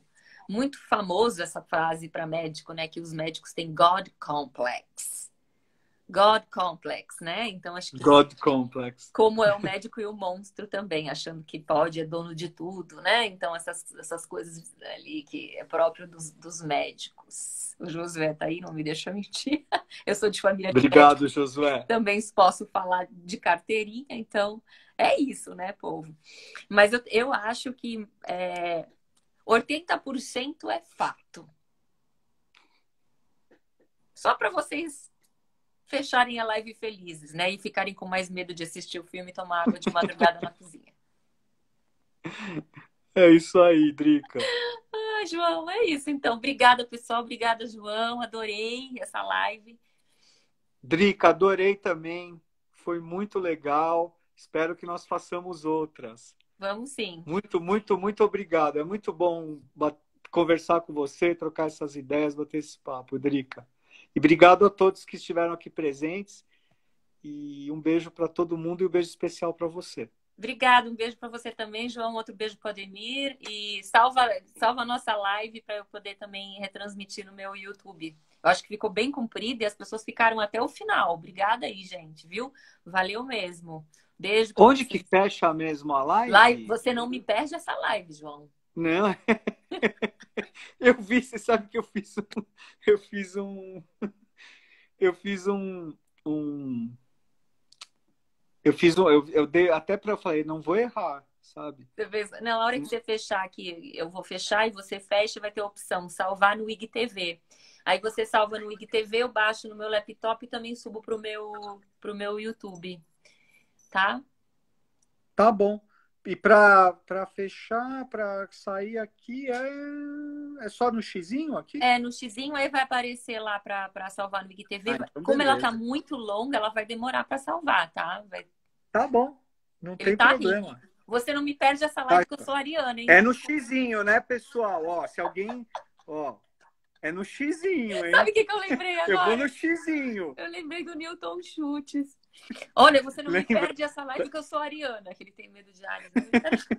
muito famoso essa frase para médico, né? Que os médicos têm God complex. God complex, né? Então acho que God Complex. como é o médico e o monstro também, achando que pode, é dono de tudo, né? Então essas coisas ali que é próprio dos médicos. O Josué tá aí, não me deixa mentir. Eu sou de família de Obrigado, médicos, Josué. também posso falar de carteirinha, então é isso, né, povo? Mas eu acho que 80% é fato. Só para vocês fecharem a live felizes, né? E ficarem com mais medo de assistir o filme e tomar água de madrugada na cozinha. É isso aí, Drica. Ah, João, é isso então. Obrigada, pessoal. Obrigada, João. Adorei essa live. Drica, adorei também. Foi muito legal. Espero que nós façamos outras. Vamos sim. Muito, muito, muito obrigado. É muito bom conversar com você, trocar essas ideias, bater esse papo, Drica. E obrigado a todos que estiveram aqui presentes. E um beijo para todo mundo e um beijo especial para você. Obrigada, um beijo para você também, João. Outro beijo para o Ademir. E salva a nossa live para eu poder também retransmitir no meu YouTube. Eu acho que ficou bem comprido e as pessoas ficaram até o final. Obrigada aí, gente, viu? Valeu mesmo. Beijo para Onde você. que fecha mesmo a live? Você não me perde essa live, João. Não. Eu vi, você sabe que eu fiz um, eu fiz um, eu dei até para eu falei, não vou errar, sabe? Na hora que você fechar aqui, eu vou fechar e você fecha, vai ter a opção salvar no IGTV. Aí você salva no IGTV, eu baixo no meu laptop e também subo pro meu YouTube, tá? Tá bom. E para fechar, para sair aqui, é só no xizinho aqui? É, no xizinho aí vai aparecer lá para salvar no IGTV. Ah, então Como ela tá beleza. muito longa, ela vai demorar para salvar, tá? Tá bom, não Ele tem tá rico. problema. Você não me perde essa Tá. live que eu sou ariana, hein? É no xizinho, né, pessoal? Ó, se alguém, ó, é no xizinho, Sabe hein? o que eu lembrei Eu vou agora? no xizinho. Eu lembrei do Newton Schultz. Olha, você não me Lembra? perde essa live que eu sou ariana, que ele tem medo de Ares.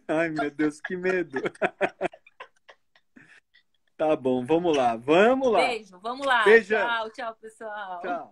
Ai, meu Deus, que medo. Tá bom, vamos lá. Vamos lá. Beijo, vamos lá. Beijão. Tchau, tchau, pessoal. Tchau.